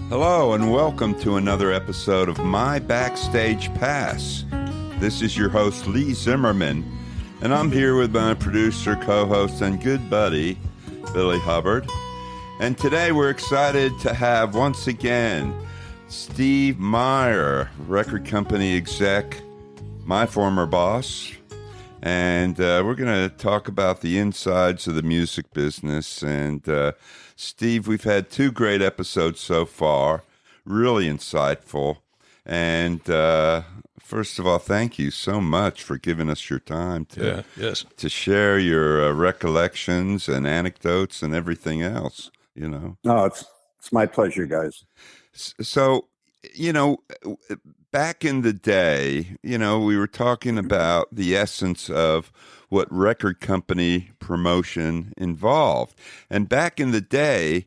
Hello and welcome to another episode of My Backstage Pass. This is your host, Lee Zimmerman, and I'm here with my producer, co-host, and good buddy, Billy Hubbard. And today we're excited to have, once again, Steve Meyer, record company exec, my former boss. And we're going to talk about the insides of the music business. And Steve, we've had two great episodes so far, really insightful. And first of all, thank you so much for giving us your time to share your recollections and anecdotes and everything else, you know. No, it's my pleasure, guys. So, back in the day, we were talking about the essence of what record company promotion involved. And back in the day,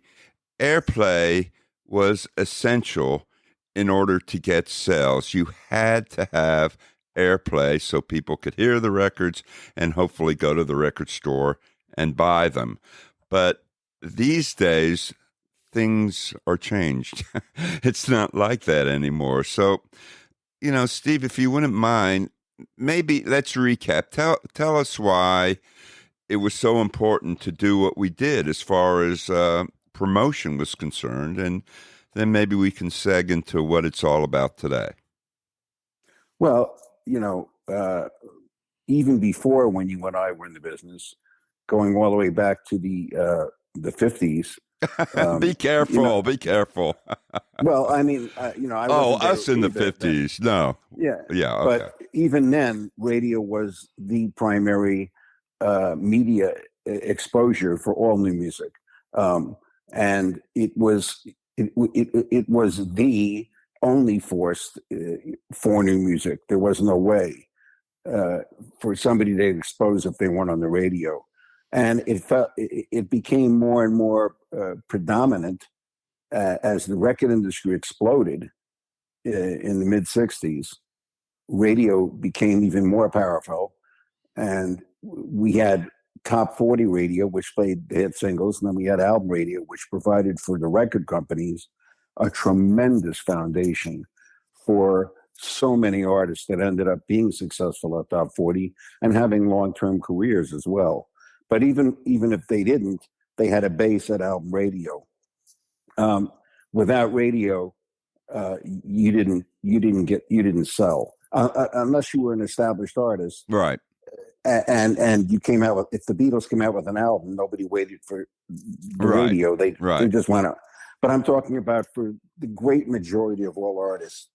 airplay was essential in order to get sales. You had to have airplay so people could hear the records and hopefully go to the record store and buy them. But these days, things are changed. It's not like that anymore. So, Steve, if you wouldn't mind, maybe let's recap. Tell us why it was so important to do what we did as far as promotion was concerned, and then maybe we can seg into what it's all about today. Well, even before when you and I were in the business, going all the way back to the 50s. Be careful. Be careful. Well, I mean, I us in the 50s. No. Yeah. Yeah. Okay. But even then, radio was the primary media exposure for all new music, and it was the only force for new music. There was no way for somebody to expose if they weren't on the radio. And it became more and more predominant as the record industry exploded in the mid-'60s. Radio became even more powerful, and we had top 40 radio, which played the hit singles, and then we had album radio, which provided for the record companies a tremendous foundation for so many artists that ended up being successful at top 40 and having long-term careers as well. But even if they didn't, they had a base at album radio. Without radio, you didn't sell unless you were an established artist, right? And you came out with, if the Beatles came out with an album, nobody waited for the radio. They just went out. But I'm talking about for the great majority of all artists,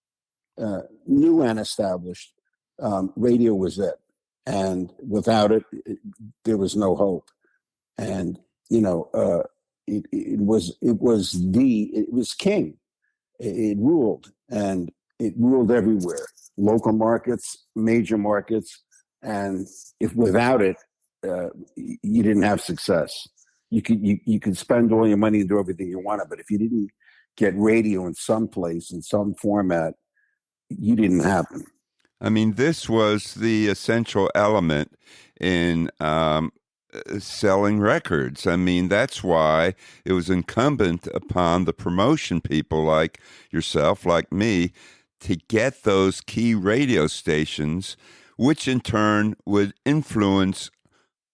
new and established, radio was it. And without it, there was no hope. And it was king. It ruled, and it ruled everywhere. Local markets, major markets, and if without it, you didn't have success. You could spend all your money and do everything you wanted, but if you didn't get radio in some place in some format, you didn't happen. I mean, this was the essential element in selling records. I mean, that's why it was incumbent upon the promotion people like yourself, like me, to get those key radio stations, which in turn would influence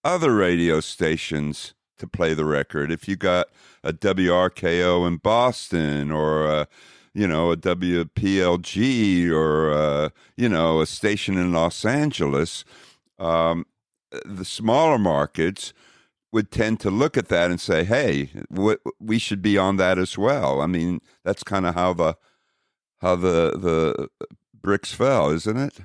other radio stations to play the record. If you got a WRKO in Boston or a WPLG or, a station in Los Angeles, the smaller markets would tend to look at that and say, hey, we should be on that as well. I mean, that's kind of how the bricks fell, isn't it?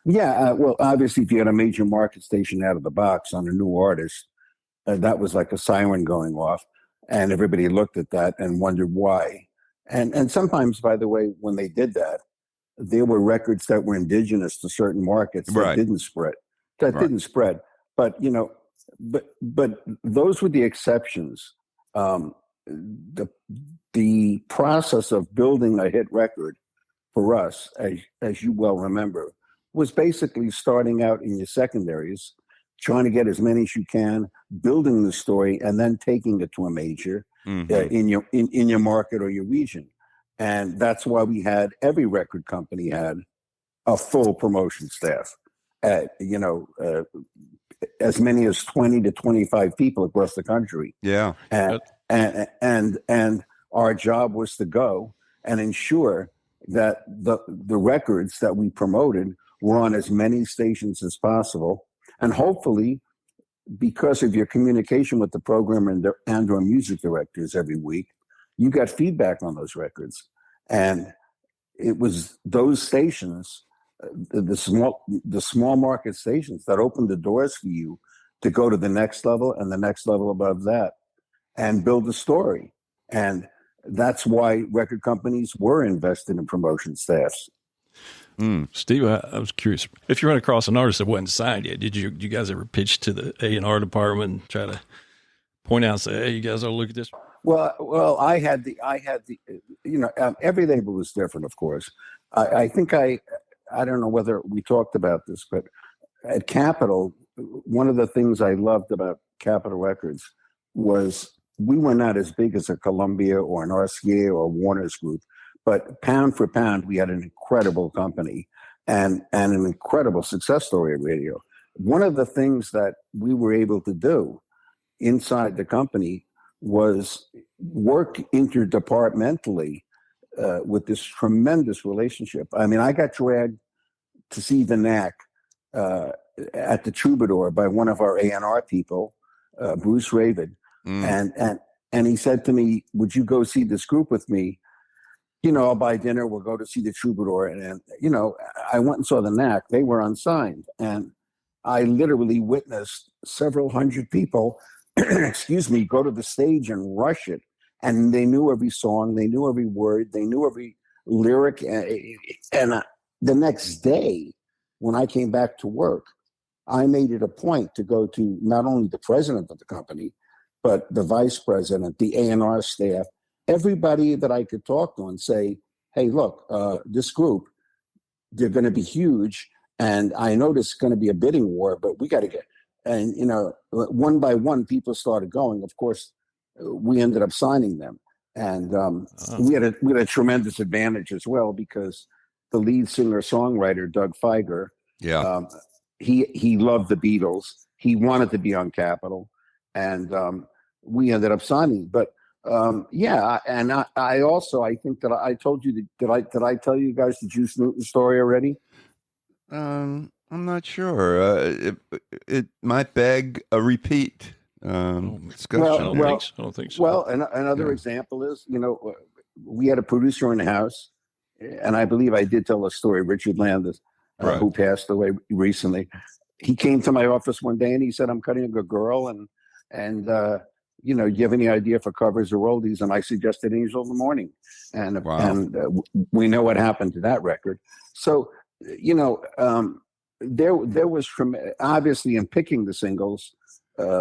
Yeah. Well, obviously, if you had a major market station out of the box on a new artist, that was like a siren going off. And everybody looked at that and wondered why. And sometimes, by the way, when they did that, there were records that were indigenous to certain markets that didn't spread. Didn't spread. But but those were the exceptions. The process of building a hit record for us, as you well remember, was basically starting out in your secondaries, trying to get as many as you can, building the story, and then taking it to a major. in your market or your region. And that's why every record company had a full promotion staff, as many as 20 to 25 people across the country. Yeah. And our job was to go and ensure that the records that we promoted were on as many stations as possible. And hopefully, because of your communication with the programmer and or music directors every week, you got feedback on those records. And it was those stations, the small market stations, that opened the doors for you to go to the next level and the next level above that and build a story. And that's why record companies were invested in promotion staffs. Steve, I was curious, if you run across an artist that wasn't signed yet, did you guys ever pitch to the A&R department and try to point out and say, hey, you guys ought to look at this? Well, I had the every label was different, of course. I think I don't know whether we talked about this, but at Capitol, one of the things I loved about Capitol Records was we were not as big as a Columbia or an RCA or a Warner's Group, but pound for pound, we had an incredible company and an incredible success story at radio. One of the things that we were able to do inside the company was work interdepartmentally with this tremendous relationship. I mean, I got dragged to see the Knack at the Troubadour by one of our A&R people, Bruce Raven. And he said to me, would you go see this group with me? I'll buy dinner. We'll go to see the Troubadour. And I went and saw the Knack. They were unsigned. And I literally witnessed several hundred people, go to the stage and rush it. And they knew every song. They knew every word. They knew every lyric. And the next day, when I came back to work, I made it a point to go to not only the president of the company, but the vice president, the A&R staff, everybody that I could talk to and say, hey, look, this group, they're going to be huge. And I know there's going to be a bidding war, but we got to get, and, one by one, people started going. Of course, we ended up signing them. And we had a tremendous advantage as well, because the lead singer-songwriter, Doug Feiger, he loved the Beatles. He wanted to be on Capitol. And we ended up signing. But and I also, I think that I told you, did I tell you guys the Juice Newton story already? I'm not sure. It might beg a repeat discussion. I don't think so. Well, another example is, we had a producer in the house, and I believe I did tell a story, Richard Landis, who passed away recently. He came to my office one day and he said, I'm cutting a girl, and do you have any idea for covers or royalties? And I suggested Angel in the Morning. And we know what happened to that record. So, there was obviously in picking the singles,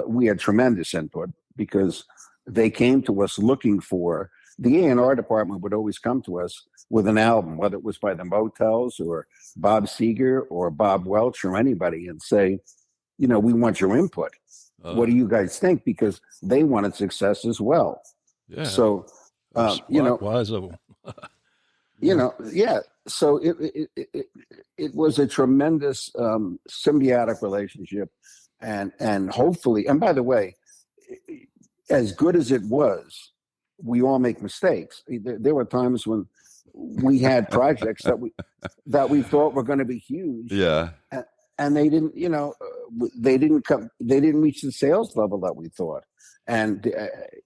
we had tremendous input, because they came to us looking for, the A&R department would always come to us with an album, whether it was by the Motels or Bob Seger or Bob Welch or anybody, and say, we want your input. What do you guys think? Because they wanted success as well. Yeah. So, wise of them. So it was a tremendous symbiotic relationship, and hopefully, and by the way, as good as it was, we all make mistakes. There were times when we had projects that we thought were going to be huge. Yeah. And they didn't, they didn't reach the sales level that we thought. And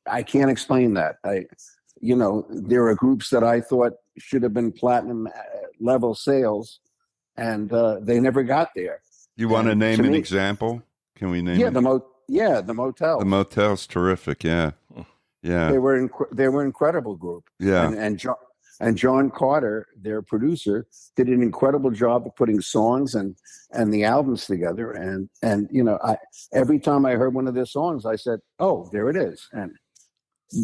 I can't explain that. There are groups that I thought should have been platinum level sales, and they never got there. You want to name an example? Can we name? The Motels. The Motels, terrific. Yeah, yeah. They were an incredible group. Yeah, and John Carter, their producer, did an incredible job of putting songs and the albums together. And every time I heard one of their songs, I said, "Oh, there it is." And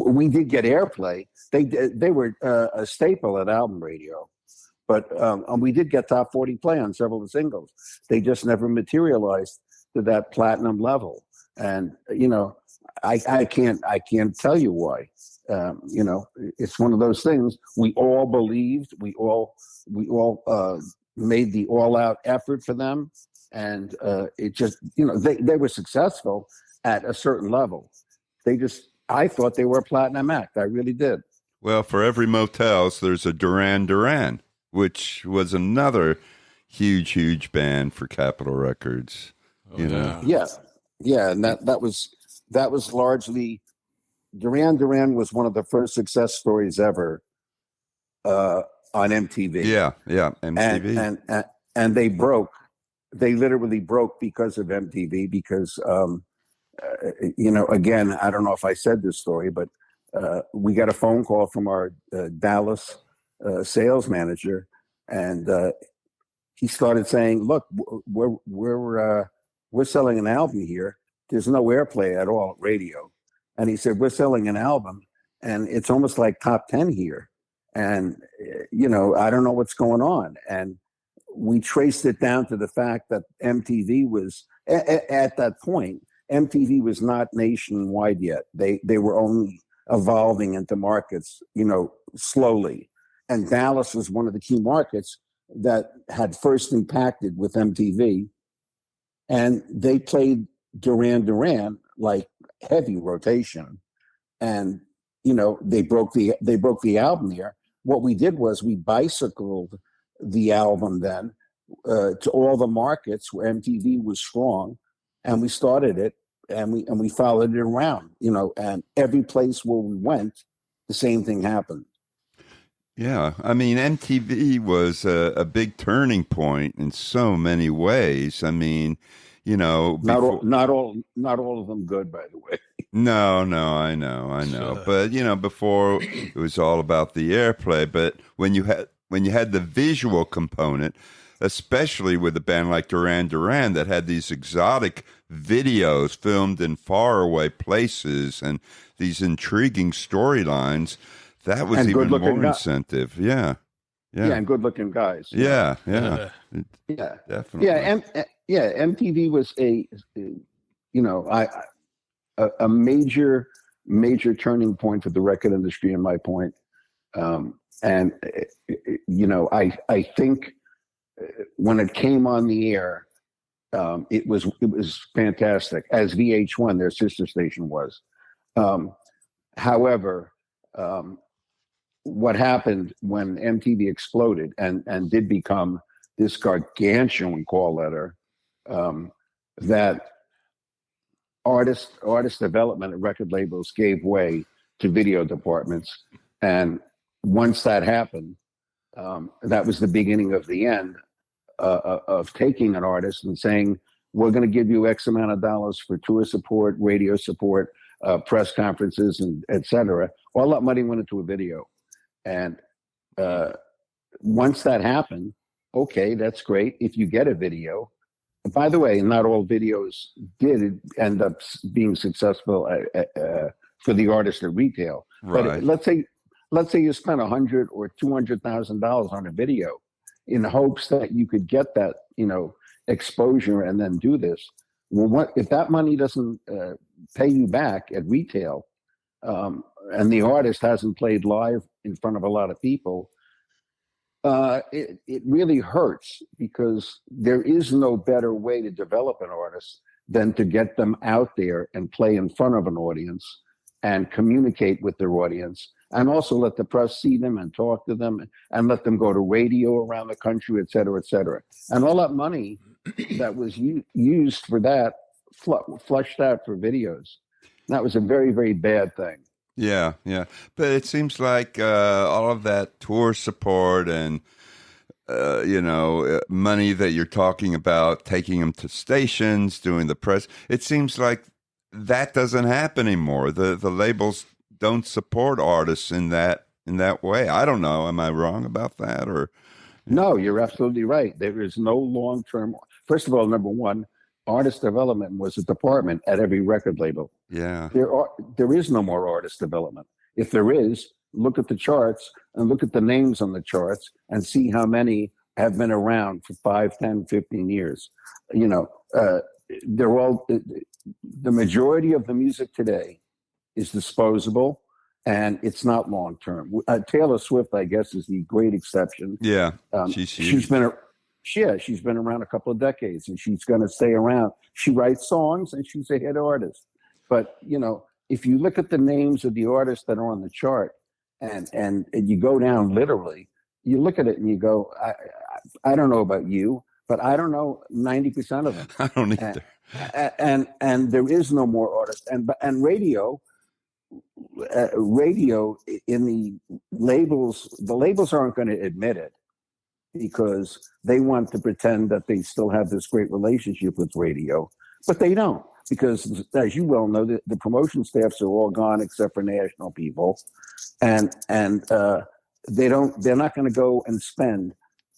we did get airplay. They were a staple at album radio, but we did get top 40 play on several of the singles. They just never materialized to that platinum level. And I can't tell you why. It's one of those things. We all believed. We all made the all-out effort for them, and it just, they were successful at a certain level. I thought they were a platinum act. I really did. Well, for every Motels, there's a Duran Duran, which was another huge band for Capitol Records. Yeah, and that was largely Duran Duran was one of the first success stories ever on MTV. Yeah, MTV, and they broke. They literally broke because of MTV. Because again, I don't know if I said this story, but we got a phone call from our Dallas sales manager, and he started saying, "Look, we're selling an album here. There's no airplay at all at radio." And he said, "We're selling an album, and it's almost like top 10 here. And, I don't know what's going on." And we traced it down to the fact that MTV was, at that point, MTV was not nationwide yet. They were only evolving into markets, slowly. And Dallas was one of the key markets that had first impacted with MTV. And they played Duran Duran like heavy rotation, and they broke the album there. What we did was we bicycled the album then to all the markets where MTV was strong, and we started it, and we followed it around, and every place where we went, the same thing happened. Yeah, I mean, MTV was a big turning point in so many ways. I mean, not all of them good, by the way. No, I know. But before it was all about the airplay. But when you had the visual component, especially with a band like Duran Duran that had these exotic videos filmed in faraway places and these intriguing storylines, that was even more incentive. Yeah, and good-looking guys. Yeah, definitely. Yeah, MTV was a major turning point for the record industry, in my point. And I think when it came on the air, it was fantastic, as VH1, their sister station, was. However, what happened when MTV exploded and did become this gargantuan call letter, that artist development at record labels gave way to video departments. And once that happened, that was the beginning of the end of taking an artist and saying, "We're going to give you X amount of dollars for tour support, radio support, press conferences, and et cetera." All that money went into a video. And once that happened, okay, that's great if you get a video. By the way, not all videos did end up being successful for the artist at retail. Right. But let's say you spent $100,000 or $200,000 on a video in hopes that you could get that, exposure and then do this. Well, if that money doesn't pay you back at retail, and the artist hasn't played live in front of a lot of people, it really hurts, because there is no better way to develop an artist than to get them out there and play in front of an audience and communicate with their audience, and also let the press see them and talk to them and let them go to radio around the country, et cetera, et cetera. And all that money that was used for that flushed out for videos. That was a very, very bad thing. Yeah. But it seems like all of that tour support and, money that you're talking about, taking them to stations, doing the press, it seems like that doesn't happen anymore. The labels don't support artists in that way. I don't know. Am I wrong about that? Or no, you're absolutely right. There is no long-term. First of all, number one, artist development was a department at every record label. Yeah. There is no more artist development. If there is, look at the charts and look at the names on the charts and see how many have been around for 5, 10, 15 years. They're all, the majority of the music today is disposable, and it's not long term. Taylor Swift, I guess, is the great exception. Yeah, she's been around a couple of decades, and she's going to stay around. She writes songs, and she's a hit artist. But if you look at the names of the artists that are on the chart, and you go down literally, you look at it and you go, I don't know about you, but I don't know 90% of them. I don't either. And there is no more artists. And radio in the labels aren't going to admit it because they want to pretend that they still have this great relationship with radio, but they don't, because as you well know, the promotion staffs are all gone except for national people, and they're not going to go and spend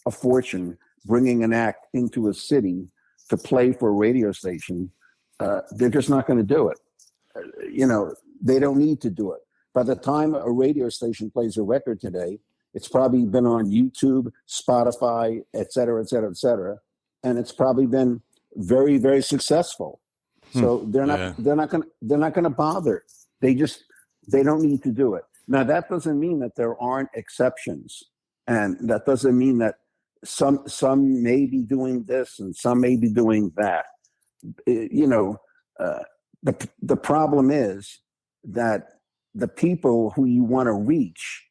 a fortune bringing an act into a city to play for a radio station. They're just not going to do it. They don't need to do it. By the time a radio station plays a record today, it's probably been on YouTube, Spotify, et cetera, et cetera, et cetera. And it's probably been very, very successful. So they're not going to bother. They don't need to do it. Now, that doesn't mean that there aren't exceptions. And that doesn't mean that some may be doing this and some may be doing that. The problem is that the people who you want to reach,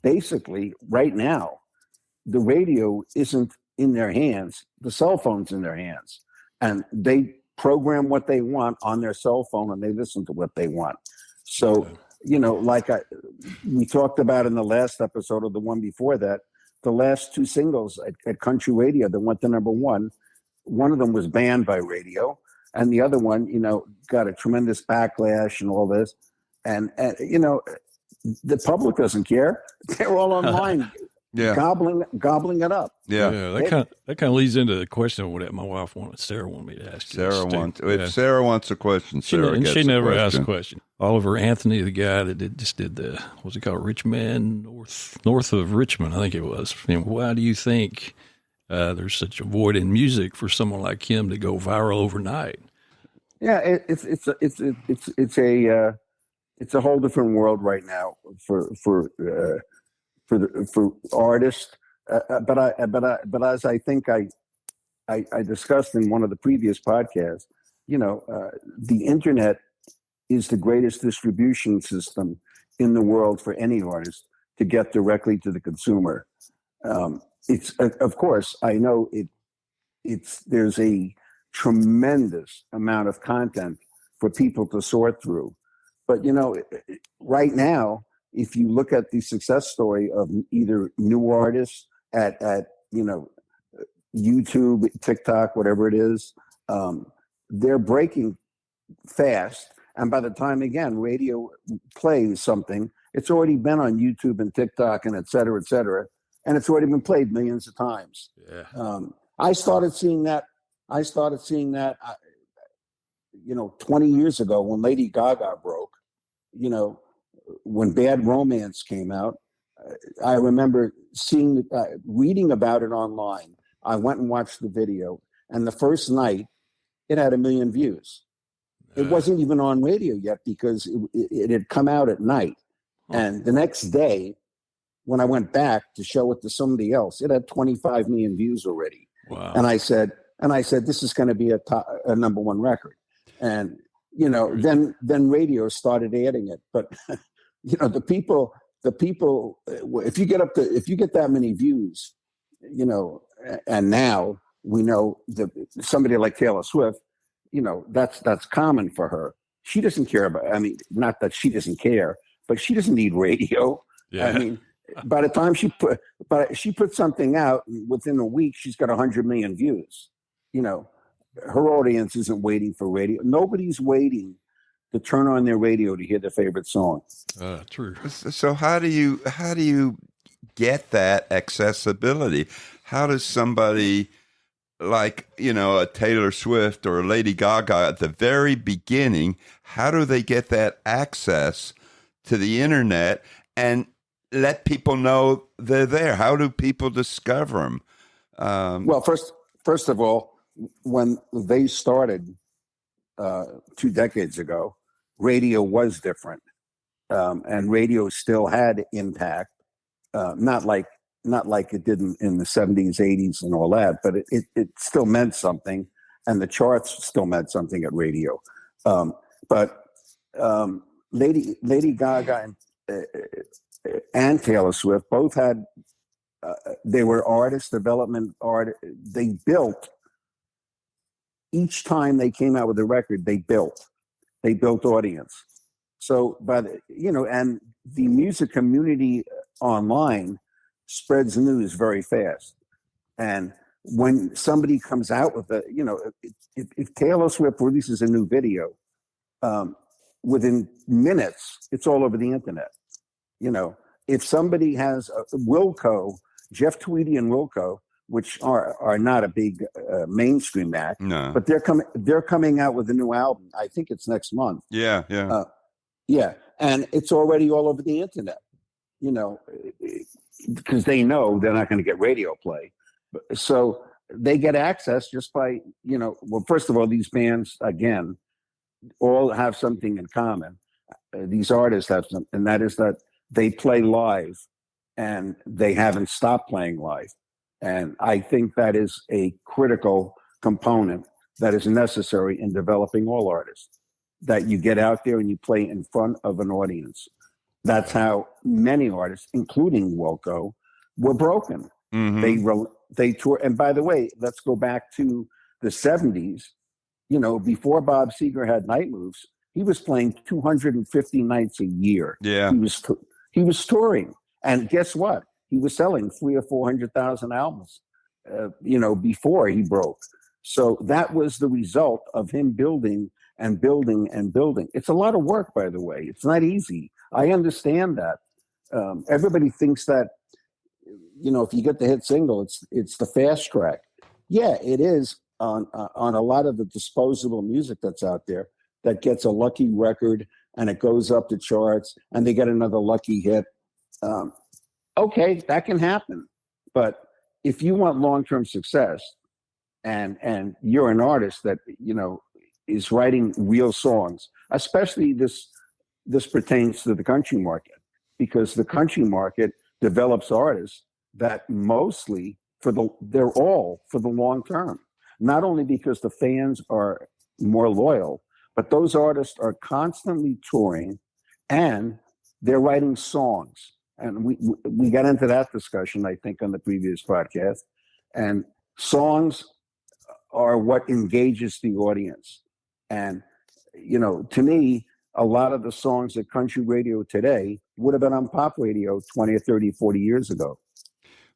basically right now, the radio isn't in their hands. The cell phone's in their hands, and they program what they want on their cell phone, and they listen to what they want. So, we talked about in the last episode or the one before that, the last two singles at country radio that went to number one of them was banned by radio, and the other one, got a tremendous backlash and all this. And the public doesn't care. They're all online, gobbling it up. Yeah. That kind of leads into the question that my wife Sarah wanted me to ask you. If Sarah wants a question, she never asked a question. Oliver Anthony, the guy that just did what's it called, Richmond, north of Richmond, I think it was. Why do you think there's such a void in music for someone like him to go viral overnight? Yeah, it's a whole different world right now for artists. But as I think I discussed in one of the previous podcasts, the internet is the greatest distribution system in the world for any artist to get directly to the consumer. It's of course I know there's a tremendous amount of content for people to sort through. But, right now, if you look at the success story of either new artists at YouTube, TikTok, whatever it is, they're breaking fast. And by the time, again, radio plays something, it's already been on YouTube and TikTok and et cetera, and it's already been played millions of times. Yeah. I started seeing that 20 years ago when Lady Gaga broke. When Bad Romance came out, I remember reading about it online. I went and watched the video, and the first night it had 1 million views. It wasn't even on radio yet because it had come out at night. And the next day, when I went back to show it to somebody else, it had 25 million views already. Wow. And I said, this is going to be a number one record. And then radio started adding it. But the people, if you get that many views, and now we know that somebody like Taylor Swift, that's common for her. She doesn't care about. Not that she doesn't care, but she doesn't need radio. Yeah. By the time she put something out, within a week, she's got 100 million views. Her audience isn't waiting for radio. Nobody's waiting to turn on their radio to hear their favorite song. True. So how do you get that accessibility? How does somebody like, a Taylor Swift or a Lady Gaga at the very beginning, how do they get that access to the internet and let people know they're there? How do people discover them? Well, first of all, when they started, 2 decades ago, radio was different, and radio still had impact. Not like it did in the 70s, 80s, and all that, but it still meant something, and the charts still meant something at radio. But Lady Gaga and Taylor Swift both had. They were artist development art. They built each time they came out with a record. They built audience. So, and the music community online spreads news very fast. And when somebody comes out with if Taylor Swift releases a new video, within minutes, it's all over the internet. If somebody has Wilco, Jeff Tweedy and Wilco, which are not a big mainstream act, no, but they're coming out with a new album. I think it's next month. Yeah. And it's already all over the internet. Because they know they're not going to get radio play, so they get access just by Well, first of all, these bands again all have something in common. These artists have something, and that is that they play live, and they haven't stopped playing live. And I think that is a critical component that is necessary in developing all artists, that you get out there and you play in front of an audience. That's how many artists, including Wilco, were broken. Mm-hmm. They tour. And by the way, let's go back to the 70s. Before Bob Seger had Night Moves, he was playing 250 nights a year. Yeah. He was touring. And guess what? He was selling 300,000 or 400,000 albums, before he broke. So that was the result of him building and building and building. It's a lot of work, by the way. It's not easy. I understand that. Everybody thinks that, if you get the hit single, it's the fast track. Yeah, it is on a lot of the disposable music that's out there that gets a lucky record and it goes up the charts and they get another lucky hit. Okay, that can happen. But if you want long-term success and you're an artist that, is writing real songs, especially this pertains to the country market, because the country market develops artists that mostly they're all for the long term. Not only because the fans are more loyal, but those artists are constantly touring and they're writing songs. And we got into that discussion, I think, on the previous podcast. And songs are what engages the audience. And, to me, a lot of the songs at country radio today would have been on pop radio 20 or 30, 40 years ago.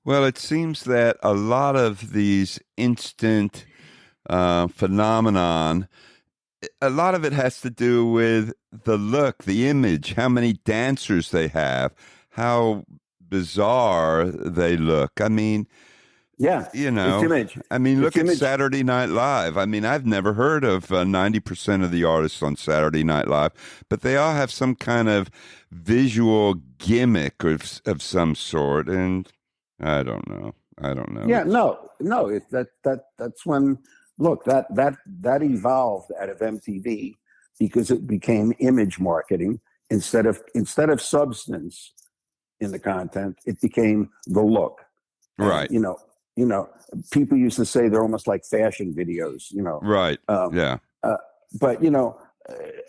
Well, it seems that a lot of these instant phenomenon, a lot of it has to do with the look, the image, how many dancers they have, how bizarre they look. I mean, yeah, it's image. I mean, look at Saturday Night Live. I mean, I've never heard of 90% of the artists on Saturday Night Live, but they all have some kind of visual gimmick of some sort, and I don't know. Yeah, that's when. Look, that evolved out of MTV because it became image marketing instead of substance in the content. It became the look. Right. And, people used to say they're almost like fashion videos. Right. Yeah. But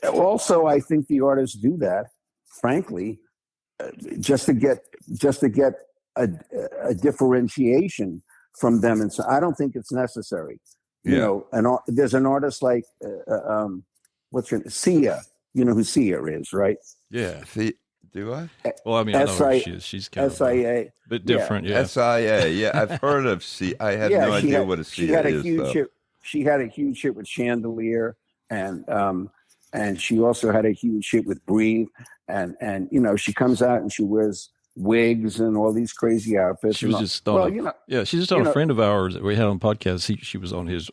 also I think the artists do that, frankly, just to get a differentiation from them, and so I don't think it's necessary. There's an artist like what's her name? Sia. You know who Sia is, right? Yeah. Do I? Well, I mean, I know who she is. She's kind SIA. of a bit different. Yeah. SIA. Yeah, I've heard of Sia. I have no idea what a Sia is. She had a huge hit with Chandelier, and she also had a huge hit with Breathe, and she comes out and she wears wigs and all these crazy outfits. She was just on she's just on a friend of ours that we had on podcast. She was on his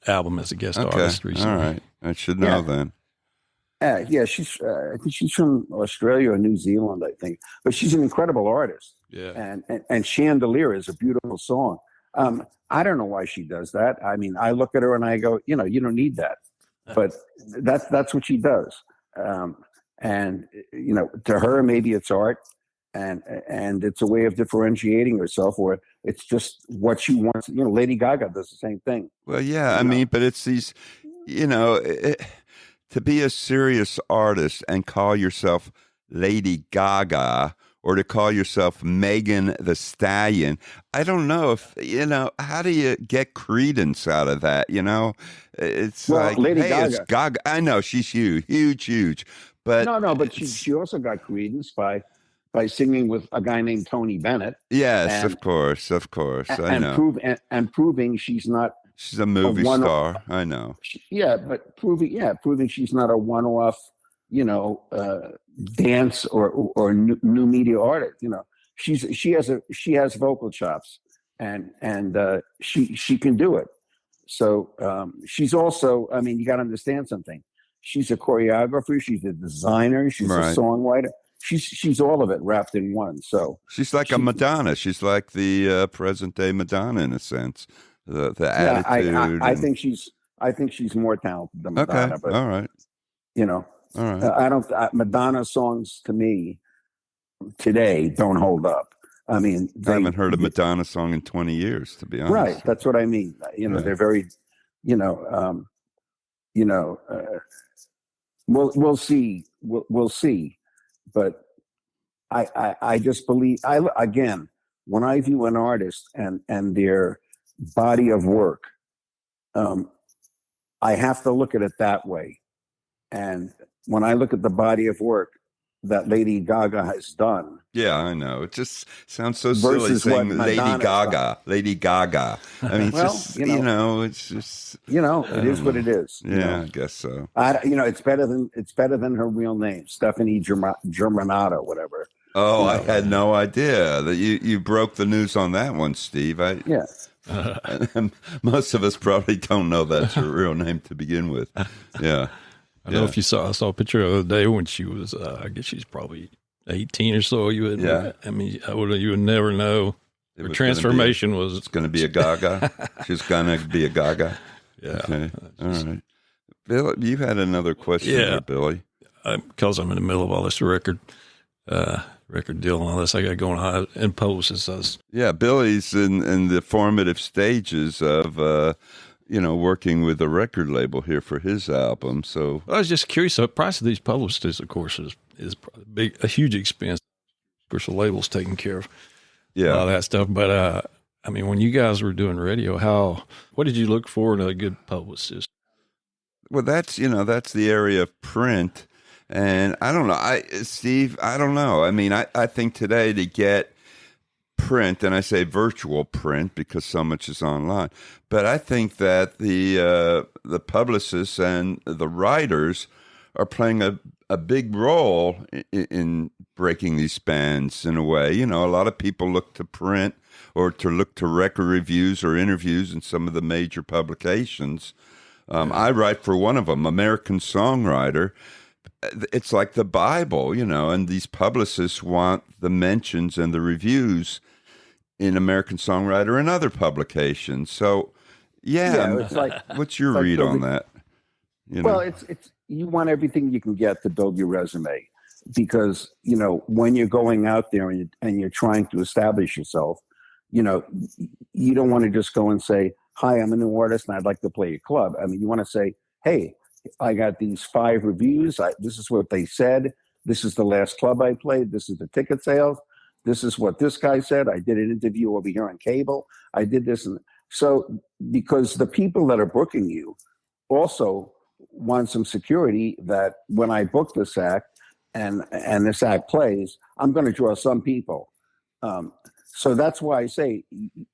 album as a guest artist recently. All right, I should know then. I think she's from Australia or New Zealand, I think, but she's an incredible artist. Yeah, and Chandelier is a beautiful song. I don't know why she does that. I mean, I look at her and I go, you don't need that. but that's what she does. And to her, maybe it's art, and it's a way of differentiating herself, or it's just what she wants. Lady Gaga does the same thing. Well, yeah, I mean, but it's these, to be a serious artist and call yourself Lady Gaga, or to call yourself Megan the Stallion, I don't know if, how do you get credence out of that? It's like, Lady hey, Gaga. It's Gaga. I know she's huge. But but she also got credence by singing with a guy named Tony Bennett. Yes, of course. I know. Proving she's not. She's a movie star. I know. But proving she's not a one-off, dance or new media artist. She has vocal chops, and she can do it. So she's also. I mean, you got to understand something. She's a choreographer. She's a designer. She's a songwriter. She's all of it wrapped in one. So she's like a Madonna. She's like the present day Madonna in a sense. The attitude. I think she's more talented than Madonna. Okay. But, all right. All right. Madonna songs to me today don't hold up. I mean, I haven't heard a Madonna song in 20 years, to be honest. Right. That's what I mean. They're very, we'll see. We'll see. But I just believe, again, when I view an artist and their body of work, I have to look at it that way. And when I look at the body of work that Lady Gaga has done. Yeah, I know. It just sounds so silly saying Lady Gaga. Lady Gaga. I mean, it's it's just it is what it is. Yeah, I guess so. It's better than her real name, Stephanie Germanotta, whatever. Oh, I had no idea that you broke the news on that one, Steve. Most of us probably don't know that's her real name to begin with. Yeah. I don't know if you saw a picture the other day when she was, I guess she's probably 18 or so. You would never know. Her transformation was. It's going to be a Gaga. She's going to be a Gaga. Yeah. Okay. All right. Bill, you had another question there, Billy. Because I'm in the middle of all this record deal and all this, I got going on in post. Billy's in the formative stages of, working with a record label here for his album. So I was just curious. The price of these publicists, of course, is a huge expense. Of course, the label's taking care of a lot of that stuff. But I mean, when you guys were doing radio, what did you look for in a good publicist? Well, that's the area of print, and I don't know, Steve, I don't know. I mean, I think today to get print, and I say virtual print because so much is online, but I think that the publicists and the writers are playing a big role in breaking these bands in a way. A lot of people look to print or to look to record reviews or interviews in some of the major publications. I write for one of them, American Songwriter. It's like the Bible, and these publicists want the mentions and the reviews in American Songwriter and other publications. So, it's like, what's your read on that? Well, it's you want everything you can get to build your resume, because when you're going out there and you're trying to establish yourself, you don't want to just go and say, "Hi, I'm a new artist and I'd like to play a club." I mean, you want to say, "Hey, I got these 5 reviews. This is what they said. This is the last club I played. This is the ticket sales. This is what this guy said. I did an interview over here on cable. I did this." And so, because the people that are booking you also want some security that when I book this act and this act plays, I'm going to draw some people. So that's why I say,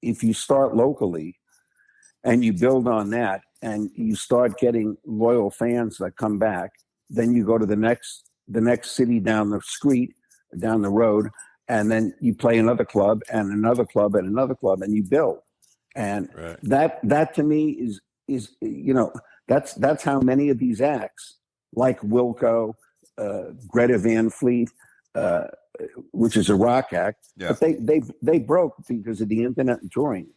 if you start locally and you build on that and you start getting loyal fans that come back, then you go to the next city down the street, down the road, and then you play another club and another club and another club, and you build. And that to me is that's how many of these acts, like Wilco, Greta Van Fleet, which is a rock act, but they broke because of the internet and touring.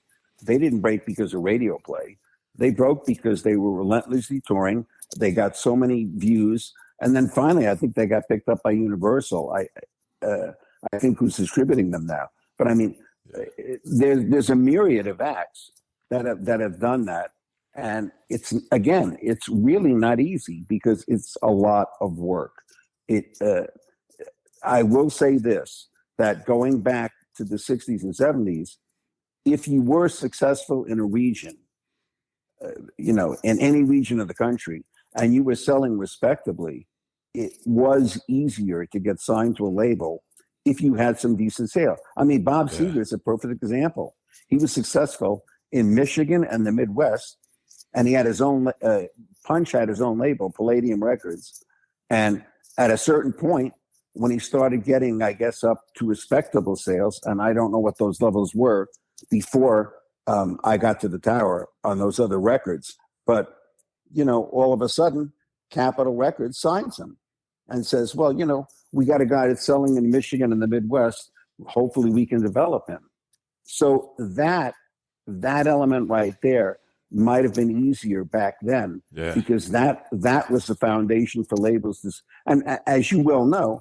They didn't break because of radio play. They broke because they were relentlessly touring They got so many views, and then finally, I think they got picked up by Universal. I think who's distributing them now. But I mean, there's a myriad of acts that have done that, and it's really not easy because it's a lot of work. I will say this, that going back to the 60s and 70s, if you were successful in a region, in any region of the country, and you were selling respectably, it was easier to get signed to a label if you had some decent sales. I mean, Bob Seger is a perfect example. He was successful in Michigan and the Midwest, and he had his own, Punch had his own label, Palladium Records. And at a certain point, when he started getting, I guess, up to respectable sales, and I don't know what those levels were before I got to the tower on those other records, but, all of a sudden, Capitol Records signs him and says, well, we got a guy that's selling in Michigan and the Midwest. Hopefully we can develop him. So that element right there might have been easier back then, because that was the foundation for labels. And as you well know,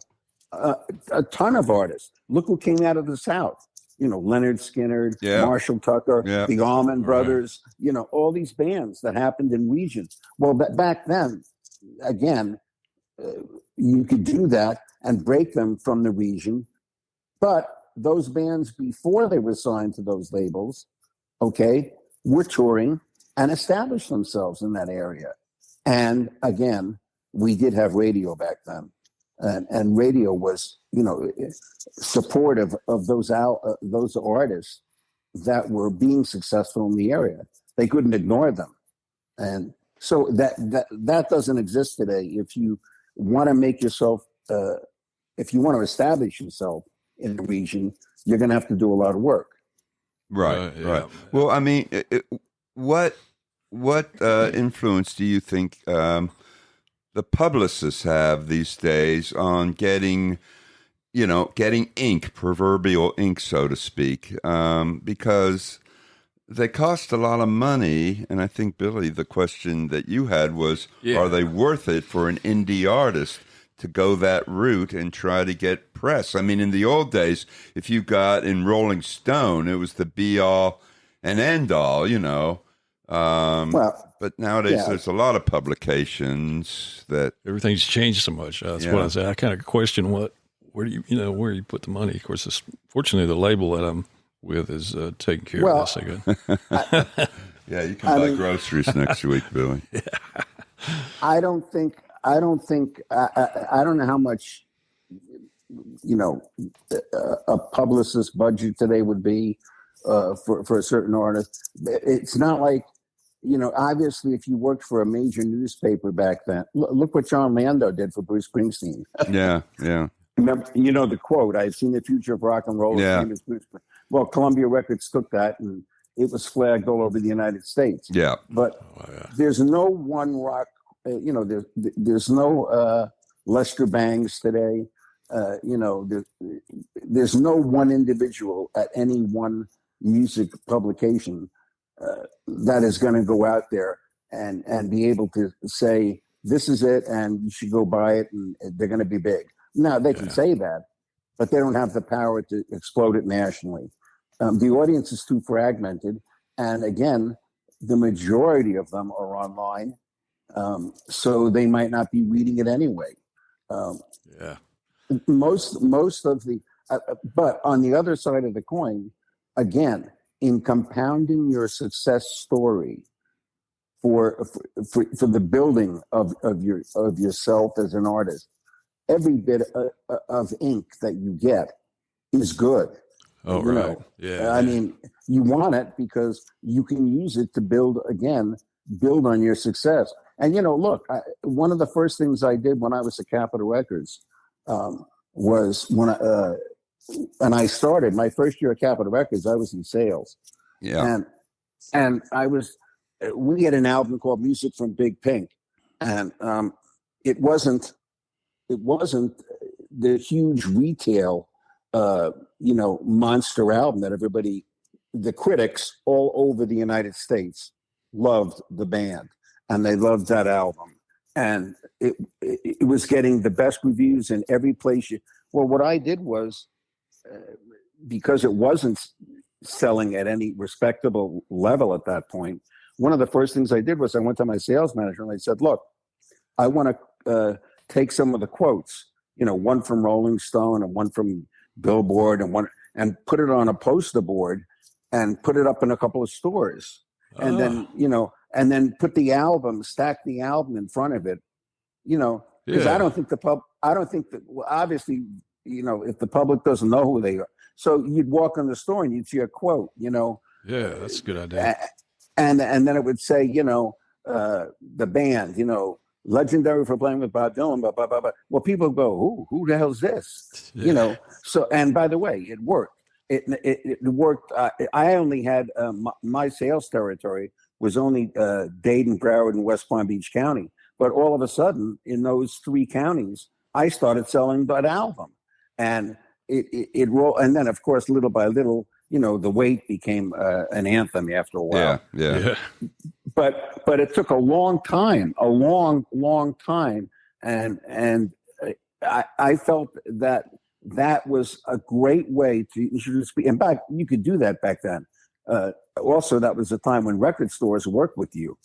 a ton of artists. Look who came out of the South. Leonard Skinner, Marshall Tucker, the Allman Brothers, all these bands that happened in regions. Well, back then, again, you could do that and break them from the region. But those bands, before they were signed to those labels, were touring and established themselves in that area. And again, we did have radio back then. And radio was, supportive of those artists that were being successful in the area. They couldn't ignore them. And so that doesn't exist today. If you want to make yourself, if you want to establish yourself in the region, you're going to have to do a lot of work. Right. Well, I mean, what influence do you think the publicists have these days on getting ink, proverbial ink, so to speak, because they cost a lot of money. And I think, Billy, the question that you had was, are they worth it for an indie artist to go that route and try to get press? I mean, in the old days, if you got in Rolling Stone, it was the be all and end all, but nowadays there's a lot of publications that everything's changed so much. That's what I say. I kind of question where do you put the money? Of course, fortunately, the label that I'm with is taking care of this again. You can buy groceries next week, Billy. I don't know how much, a publicist's budget today would be for a certain artist. It's not like, obviously, if you worked for a major newspaper back then, look what John Lando did for Bruce Springsteen. Yeah. Remember, the quote, "I've seen the future of rock and roll." Yeah. Well, Columbia Records took that, and it was flagged all over the United States. Yeah. But there's no one rock, there's no Lester Bangs today. There's no one individual at any one music publication that is going to go out there and be able to say, this is it, and you should go buy it, and they're going to be big. Now, they can say that, but they don't have the power to explode it nationally. The audience is too fragmented. And again, the majority of them are online, so they might not be reading it anyway. Most of the, but on the other side of the coin, again, in compounding your success story for the building of yourself as an artist, every bit of ink that you get is good. I mean, you want it because you can use it to build on your success. And, look, one of the first things I did when I was at Capitol Records was and I started my first year at Capitol Records, I was in sales. Yeah. And we had an album called Music from Big Pink. And it wasn't the huge retail, monster album that the critics all over the United States loved the band, and they loved that album. and it was getting the best reviews in every place. Well, what I did was, because it wasn't selling at any respectable level at that point, one of the first things I did was I went to my sales manager and I said, look, I want to take some of the quotes, one from Rolling Stone and one from Billboard and put it on a poster board and put it up in a couple of stores. And then, and then stack the album in front of it, because I don't think obviously, if the public doesn't know who they are. So you'd walk in the store and you'd see a quote, Yeah, that's a good idea. And then it would say, the band, legendary for playing with Bob Dylan, blah, blah, blah, blah. Well, people go, who the hell's this? Yeah. So, and by the way, it worked. It worked. I only had my sales territory was only Dade, Broward, and West Palm Beach County. But all of a sudden, in those 3 counties, I started selling that album, and it rolled. And then, of course, little by little, The Wait became an anthem after a while. Yeah. But it took a long time, and I felt that was a great way to introduce people. In fact, you could do that back then. Also, that was a time when record stores worked with you.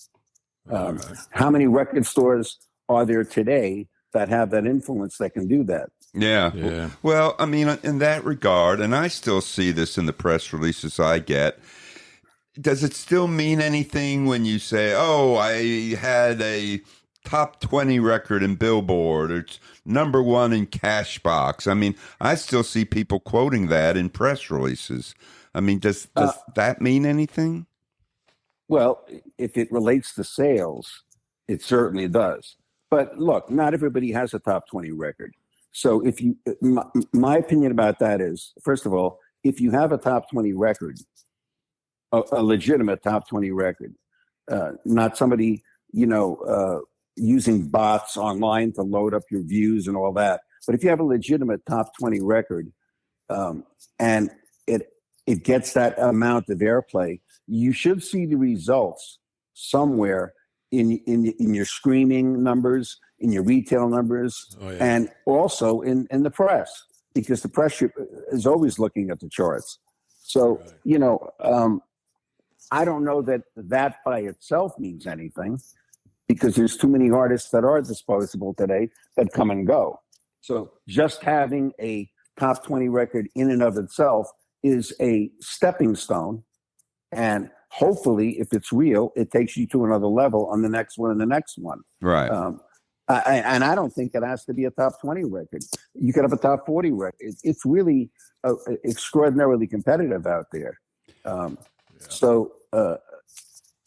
How many record stores are there today that have that influence that can do that? Yeah. Well, I mean, in that regard, and I still see this in the press releases I get, does it still mean anything when you say, oh, I had a top 20 record in Billboard, or it's #1 in Cashbox? I mean, I still see people quoting that in press releases. I mean, does that mean anything? Well, if it relates to sales, it certainly does. But look, not everybody has a top 20 record. So if you, my opinion about that is, first of all, if you have a top 20 record, a legitimate top 20 record, not somebody, using bots online to load up your views and all that. But if you have a legitimate top 20 record, and it gets that amount of airplay, you should see the results somewhere in your streaming numbers, in your retail numbers, and also in the press, because the press is always looking at the charts. So, I don't know that by itself means anything, because there's too many artists that are disposable today that come and go. So just having a top 20 record in and of itself is a stepping stone. And hopefully, if it's real, it takes you to another level on the next one and the next one. Right. And I don't think it has to be a top 20 record. You could have a top 40 record. It's really extraordinarily competitive out there. So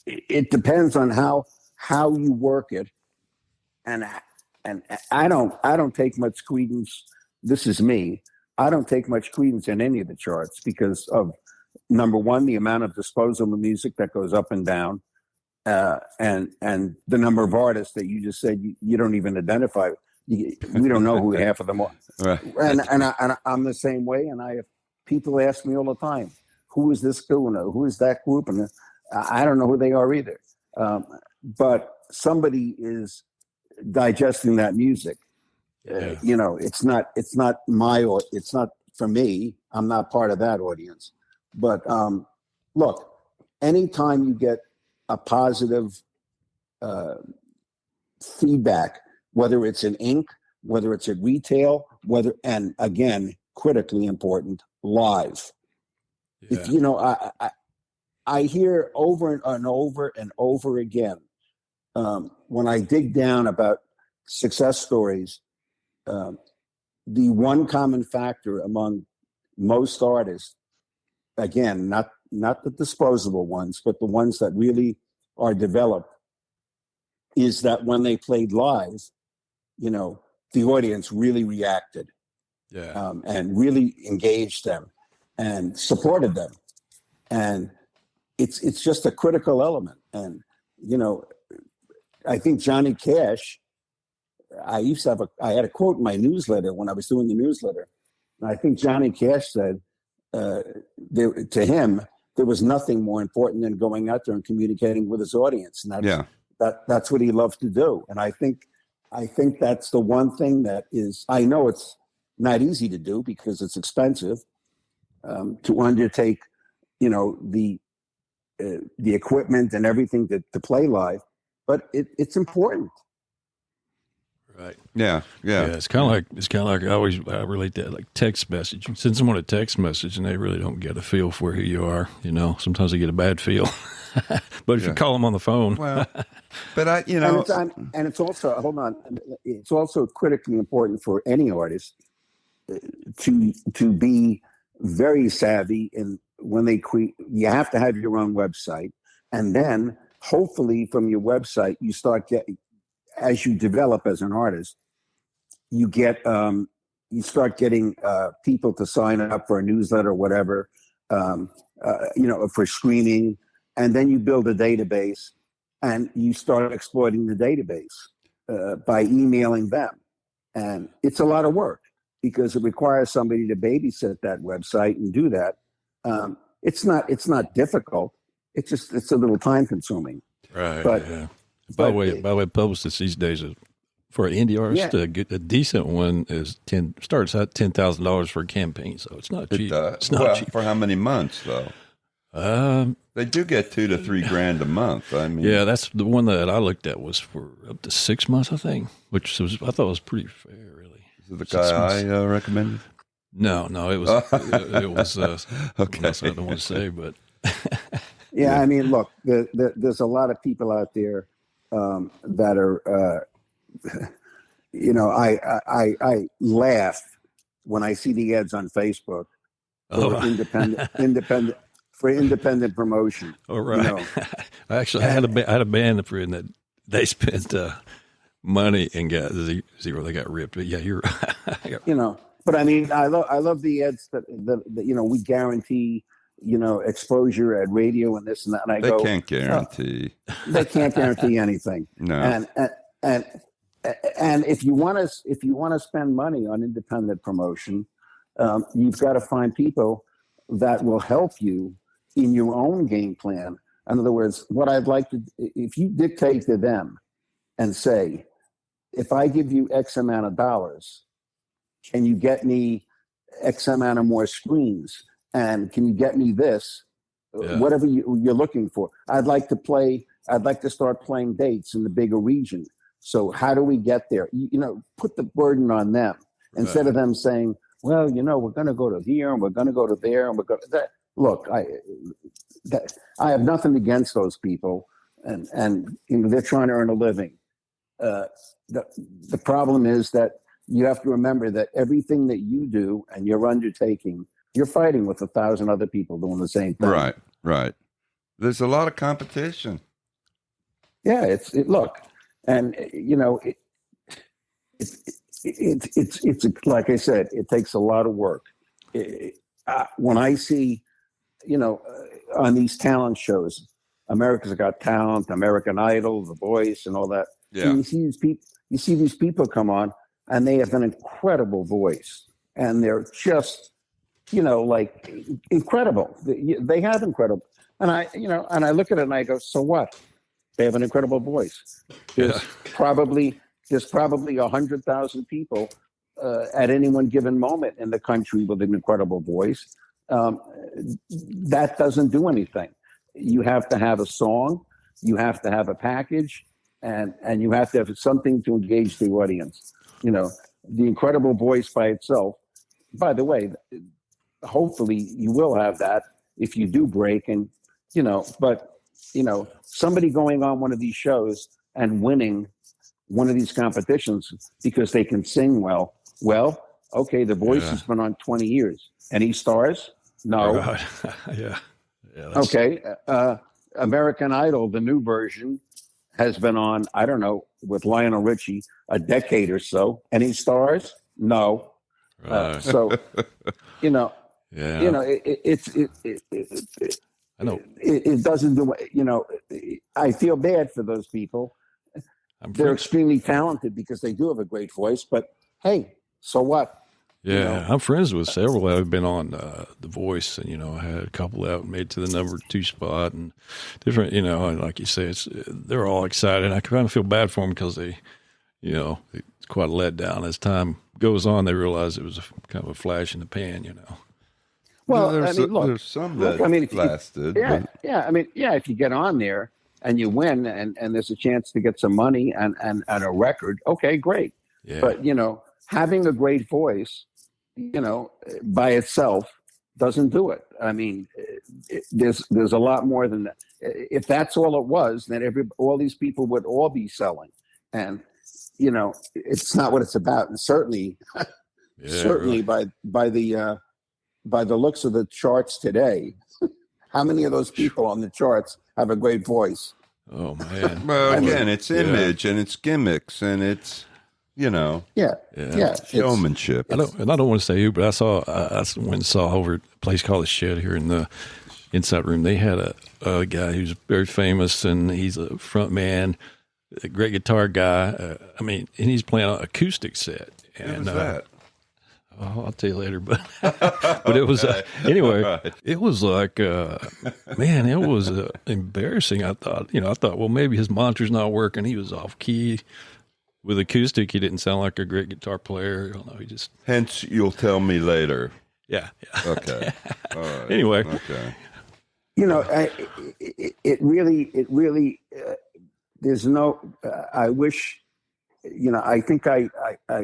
it depends on how you work it. And I don't take much credence. This is me. I don't take much credence in any of the charts because of, #1, the amount of disposable music that goes up and down, and the number of artists that you just said you don't even identify. We don't know who half of them are. Right. And I'm the same way. And I have people ask me all the time, who is this group? Who is that group? And I don't know who they are either. But somebody is digesting that music. It's not it's not for me. I'm not part of that audience. But look, anytime you get a positive feedback, whether it's in ink, whether it's at retail, and again, critically important, live. Yeah. If I hear over and over and over again, when I dig down about success stories, the one common factor among most artists, again, not the disposable ones, but the ones that really are developed, is that when they played live, the audience really reacted, and really engaged them and supported them. And it's just a critical element. And, I think Johnny Cash, I had a quote in my newsletter when I was doing the newsletter. And I think Johnny Cash said, to him, there was nothing more important than going out there and communicating with his audience. And that's what he loved to do. And I think I think that's the one thing that is, I know it's not easy to do because it's expensive to undertake, the equipment and everything to play live, but it's important. Right. Yeah. It's kind of like I relate that like text message. You send someone a text message and they really don't get a feel for who you are. Sometimes they get a bad feel. But if you call them on the phone, well, but and it's also, hold on, it's also critically important for any artist to be very savvy in when they create. You have to have your own website, and then hopefully from your website you start getting, as you develop as an artist, you start getting people to sign up for a newsletter or whatever, for streaming, and then you build a database and you start exploiting the database by emailing them. And it's a lot of work because it requires somebody to babysit that website and do that. It's not difficult. It's a little time consuming. Right. But, yeah. By the way, publicists these days, for an indie artist, a decent one starts at $10,000 for a campaign, so it's not cheap. It's not cheap. For how many months though? They do get $2,000 to $3,000 a month. I mean, yeah, that's the one that I looked at was for up to 6 months, I think, which I thought was pretty fair, really. Is it the guy I recommended? No, it was it was okay. I don't want to say, but yeah, I mean, look, there's a lot of people out there that are, I laugh when I see the ads on Facebook for independent promotion. Oh, right. Actually, I had a band friend that they spent money and got zero. They got ripped. But yeah, you're right. But I mean, I love the ads that we guarantee, exposure at radio and this and that. And they can't guarantee. They can't guarantee anything. No. And if you want to spend money on independent promotion, you've got to find people that will help you in your own game plan. In other words, what I'd like to, if you dictate to them and say, if I give you X amount of dollars, can you get me X amount of more screens? And can you get me this? Yeah. Whatever you're looking for. I'd like to start playing dates in the bigger region. So how do we get there? Put the burden on them instead of them saying, well, we're going to go to here and we're going to go to there and we're going to that. Look, I have nothing against those people, and they're trying to earn a living. The problem is that you have to remember that everything that you do and you're undertaking, you're fighting with 1,000 other people doing the same thing. Right. There's a lot of competition. Yeah, look, and it's like I said, it takes a lot of work. When I see, on these talent shows, America's Got Talent, American Idol, The Voice, and all that. Yeah. You see these people come on, and they have an incredible voice, and they're just, like incredible. They have incredible, and I look at it and I go, so what? They have an incredible voice. There's probably 100,000 people at any one given moment in the country with an incredible voice. That doesn't do anything. You have to have a song, you have to have a package, and you have to have something to engage the audience. The incredible voice by itself. By the way, hopefully you will have that if you do break, and but somebody going on one of these shows and winning one of these competitions because they can sing well. Well, okay, The Voice has been on 20 years. Any stars? No. Right. Yeah. Okay. American Idol, the new version, has been on, I don't know, with Lionel Richie, a decade or so. Any stars? No. Right. So, I know. It doesn't do, I feel bad for those people. They're extremely talented because they do have a great voice, but hey, so what? Yeah, I'm friends with several that have been on The Voice, and I had a couple that made to the number 2 spot, and different. And like you say, they're all excited. I kind of feel bad for them because they you know, it's quite a letdown. As time goes on, they realize it was kind of a flash in the pan, you know. Well, there's some that lasted. If you get on there and you win and there's a chance to get some money and a record, okay, great. Yeah. But, you know, having a great voice, you know, by itself doesn't do it. I mean, there's a lot more than that. If that's all it was, then all these people would all be selling. And, you know, it's not what it's about. And certainly, certainly really. by the looks of the charts today, how many of those people on the charts have a great voice? Oh, man. Well, again, it's image and it's gimmicks and it's, you know, showmanship. I don't want to say who, but I went and saw over at a place called The Shed here in the Inside Room. They had a guy who's very famous, and he's a front man, a great guitar guy. And he's playing an acoustic set. And who was that? I'll tell you later, but it was anyway. Right. It was like, man, it was embarrassing. I thought, well, maybe his monitor's not working. He was off key with acoustic. He didn't sound like a great guitar player. I don't know. He just. Hence, you'll tell me later. Yeah. Okay. All right. Anyway. Okay. You know, it really. There's no. I wish. You know, I think I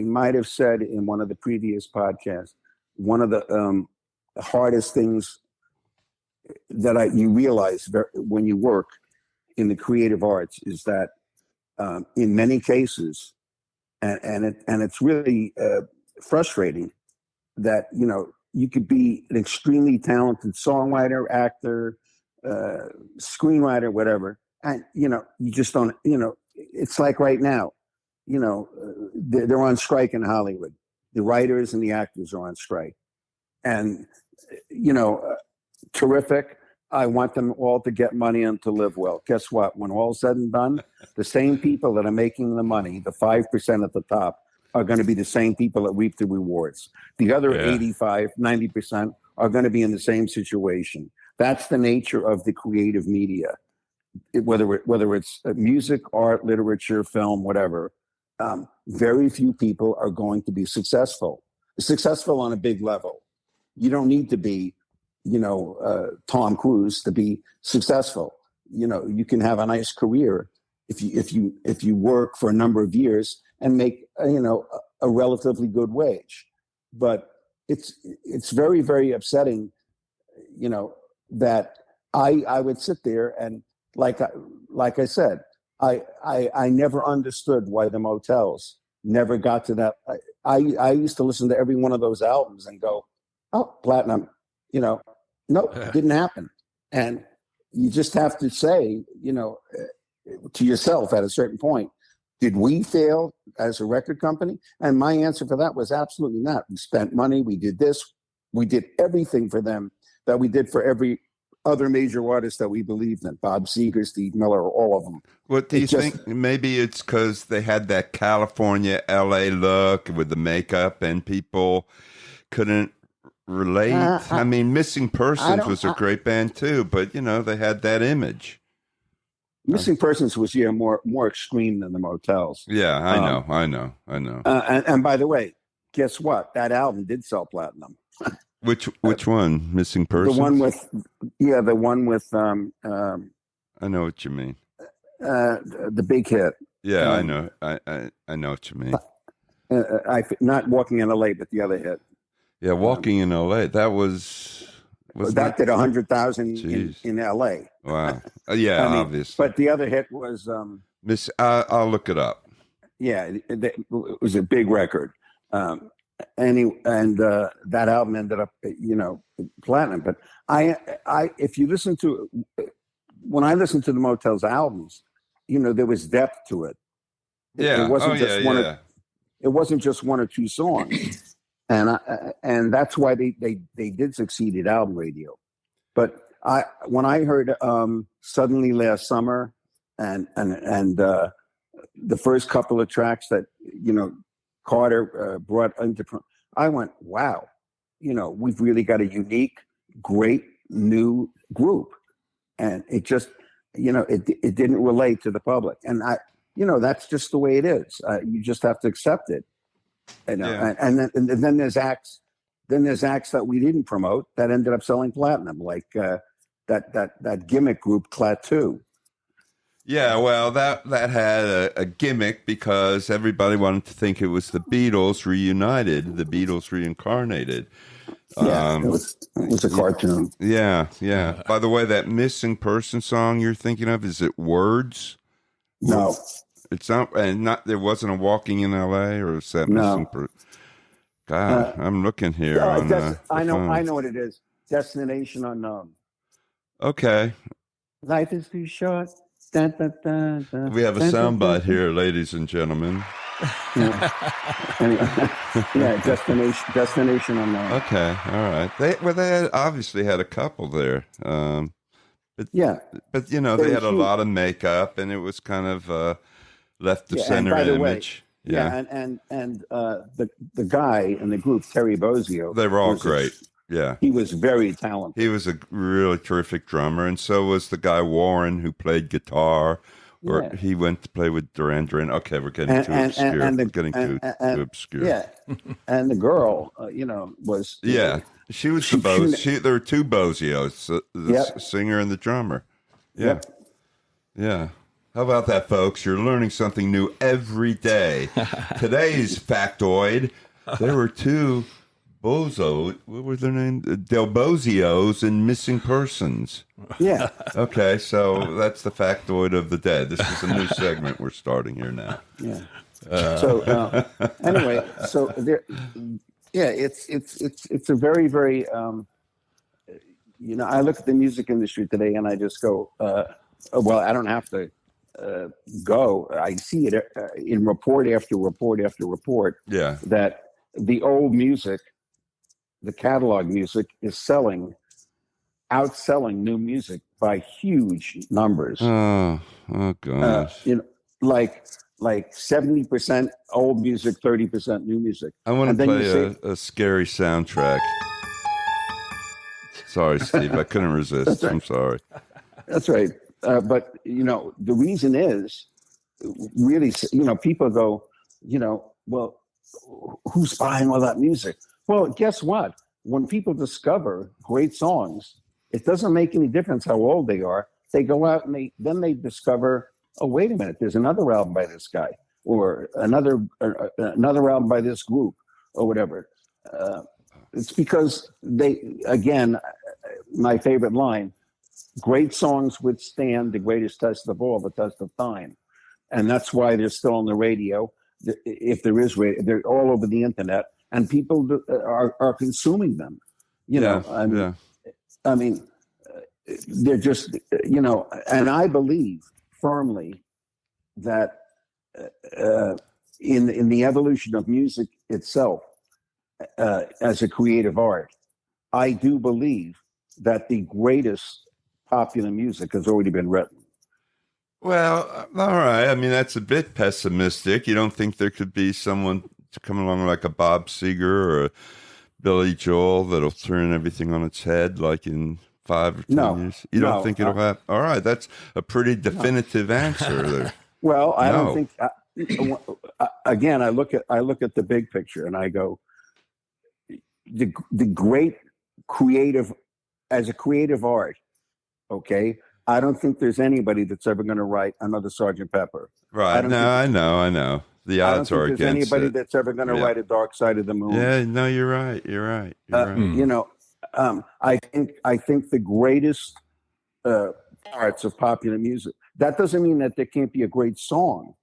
might have said in one of the previous podcasts, one of the hardest things that you realize when you work in the creative arts is that in many cases, and it's really frustrating that, you know, you could be an extremely talented songwriter, actor, screenwriter, whatever, and, you know, you just don't, you know, it's like right now. You know, they're on strike in Hollywood. The writers and the actors are on strike. And, you know, terrific. I want them all to get money and to live well. Guess what? When all's said and done, the same people that are making the money, the 5% at the top, are going to be the same people that reap the rewards. The other 85, 90% are going to be in the same situation. That's the nature of the creative media, whether it's music, art, literature, film, whatever. Very few people are going to be successful on a big level. You don't need to be, you know, Tom Cruise to be successful. You know, you can have a nice career if you work for a number of years and make, you know, a relatively good wage. But it's very, very upsetting, you know, that I would sit there and like I said, I never understood why the Motels never got to that. I used to listen to every one of those albums and go, oh, platinum, you know, no, it didn't happen. And you just have to say, you know, to yourself at a certain point, did we fail as a record company? And my answer for that was absolutely not. We spent money. We did this. We did everything for them that we did for every other major artists that we believed in, Bob Seger, Steve Miller, all of them. What do you think? Maybe it's because they had that California, LA look with the makeup and people couldn't relate. I mean, Missing Persons was a great band too, but, you know, they had that image. Missing Persons was more extreme than the Motels. Yeah, I know. And by the way, guess what? That album did sell platinum. Which one? Missing Persons? The one with I know what you mean. The big hit. Yeah, I know. I know what you mean. Not Walking in LA, but the other hit. Yeah, Walking in LA. That was that did 100,000 in LA. Wow. Yeah, obviously. But the other hit was Miss. I'll look it up. Yeah, it was a big record. And that album ended up, you know, platinum. But if you listen to, when I listened to the Motels albums, you know, there was depth to it. Yeah, it wasn't it wasn't just one or two songs, and that's why they did succeed at album radio. But when I heard Suddenly Last Summer and the first couple of tracks that, you know, Carter brought into, I went, wow, you know, we've really got a unique, great new group. And it just, you know, it didn't relate to the public. And that's just the way it is. You just have to accept it. And then there's acts. Then there's acts that we didn't promote that ended up selling platinum, like that gimmick group Klaatu. Yeah, well, that had a gimmick because everybody wanted to think it was the Beatles reunited, the Beatles reincarnated. Yeah, it was a cartoon. Yeah. By the way, that Missing Person song you're thinking of, is it Words? No. It's not, and there wasn't a Walking in L.A. or is that Missing Person? God, I'm looking here. I know what it is. Destination Unknown. Okay. Life is too short. Dun, dun, dun, dun, we have a soundbite here, ladies and gentlemen. Yeah, Destination Unknown. Okay, all right. They obviously had a couple there. But they had a lot of makeup, and it was kind of left of center image. And the guy in the group, Terry Bozzio, they were all great. Yeah, he was very talented. He was a really terrific drummer, and so was the guy Warren who played guitar. Or he went to play with Duran Duran. Okay, we're getting too obscure. Too obscure. Yeah, and the girl, was. Yeah, she was the Boz. There were two Bozzios, the singer and the drummer. Yeah, yeah. How about that, folks? You're learning something new every day. Today's factoid: there were two Bozo, what were their names? Del Bozzios in Missing Persons. Yeah. Okay, so that's the factoid of the day. This is a new segment we're starting here now. Yeah. Anyway, so there, it's a very, very, I look at the music industry today and I just go, well, I don't have to go. I see it in report after report after report. Yeah. That the old music, the catalog music, is outselling new music by huge numbers. Oh gosh. Like 70% old music, 30% new music. I want to play a scary soundtrack. Sorry, Steve, I couldn't resist. Right. I'm sorry. That's right. But the reason is really, people go, well, who's buying all that music? Well, guess what? When people discover great songs, it doesn't make any difference how old they are. They go out and they discover, oh, wait a minute, there's another album by this guy, or another album by this group, or whatever. It's because my favorite line, great songs withstand the greatest test of all, the test of time. And that's why they're still on the radio. If there is radio, they're all over the internet. And people are consuming them, I mean, they're just, and I believe firmly that in the evolution of music itself as a creative art, I do believe that the greatest popular music has already been written. Well, all right. I mean, that's a bit pessimistic. You don't think there could be someone to come along like a Bob Seger or a Billy Joel that'll turn everything on its head like in 5 or 10 years? You don't think it'll happen? All right, that's a pretty definitive answer there. Well, I don't think. Again, I look at the big picture and I go, the great creative, as a creative art, okay. I don't think there's anybody that's ever going to write another Sgt. Pepper. Right? I know. The odds are against it. There's anybody that's ever going to write a Dark Side of the Moon. Yeah, no, you're right. You're right. I think the greatest parts of popular music. That doesn't mean that there can't be a great song.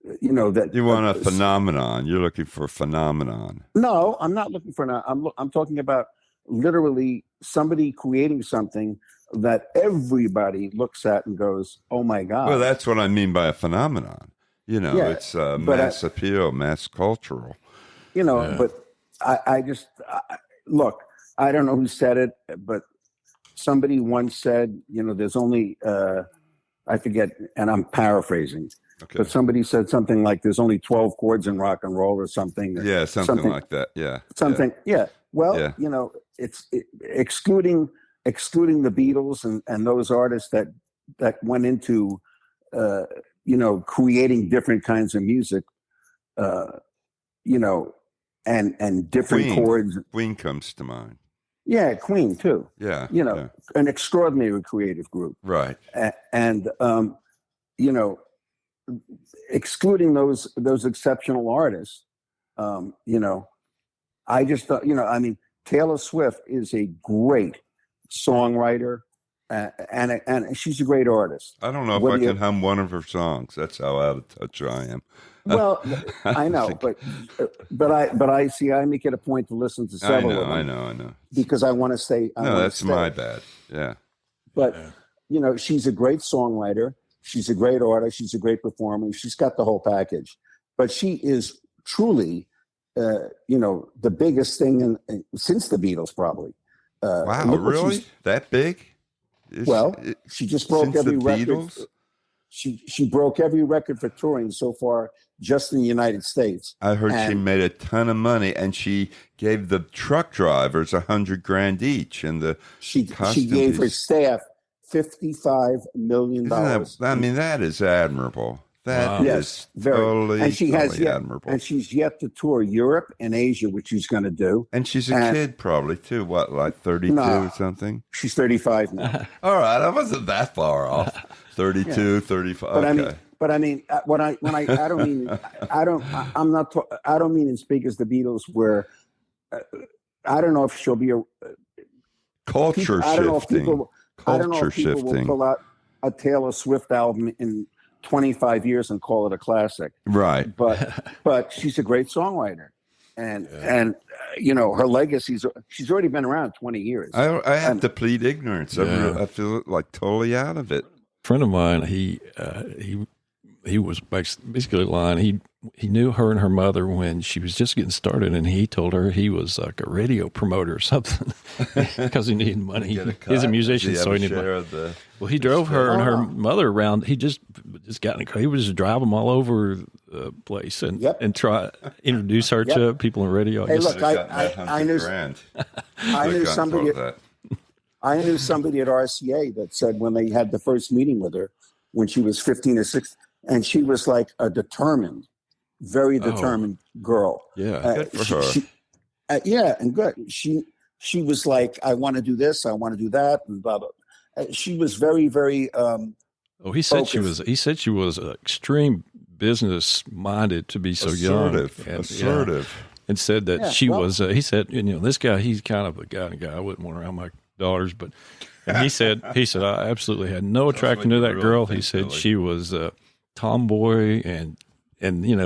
That you want a phenomenon. You're looking for a phenomenon. No, I'm not looking for I'm talking about literally somebody creating something that everybody looks at and goes, "Oh my God!" Well, that's what I mean by a phenomenon. It's mass appeal, mass cultural. But I just look. I don't know who said it, but somebody once said, there's only I forget, and I'm paraphrasing. Okay. But somebody said something like, "There's only 12 chords in rock and roll," or something. Yeah, something like that. Yeah. Something. Yeah. Well, it's excluding the Beatles and those artists that went into creating different kinds of music, and different chords. Queen comes to mind. Yeah, Queen too. Yeah, an extraordinary creative group. Right. And excluding those exceptional artists, I just thought, Taylor Swift is a great songwriter, and she's a great artist. I don't know if I can hum one of her songs. That's how out of touch I am. Well, I know, but I see. I make it a point to listen to several of them. I know. Because I want to stay. That's my bad. Yeah. But she's a great songwriter. She's a great artist. She's a great performer. She's got the whole package. But she is truly, the biggest thing since the Beatles, probably. Wow, really? That big? She just broke every record. Beatles? She broke every record for touring so far, just in the United States. I heard she made a ton of money, and she gave the truck drivers $100,000 each, and she gave her staff $55 million. That is admirable. That is totally admirable. And she's yet to tour Europe and Asia, which she's going to do. And she's a kid probably too. What, like 32 or something? She's 35 now. All right, I wasn't that far off. 32, 35. But I mean, I don't mean as big as the Beatles, where I don't know if she'll be culture shifting. I don't know if people will pull out a Taylor Swift album in 25 years and call it a classic. Right. But she's a great songwriter. And her legacy's, she's already been around 20 years. I have to plead ignorance. Yeah. I feel like totally out of it. A friend of mine, he was basically lying. He knew her and her mother when she was just getting started, and he told her he was like a radio promoter or something because he needed money. He's a musician, so he needed money. Well, he drove her and her mother around. He just got in a car. He would just drive them all over the place and introduce her to people in radio. Hey, look, I knew somebody. I knew somebody at RCA that said when they had the first meeting with her, when she was 15 or 16, and she was like a very determined girl. Yeah, good for her. And good. She was like, I want to do this, I want to do that, and blah blah. She was very, very. He said she was extreme business minded to be so assertive, young, assertive, and said that she was. He said, this guy, he's kind of a guy I wouldn't want around my daughters, but he said I absolutely had no attraction to that girl. He said she was a tomboy and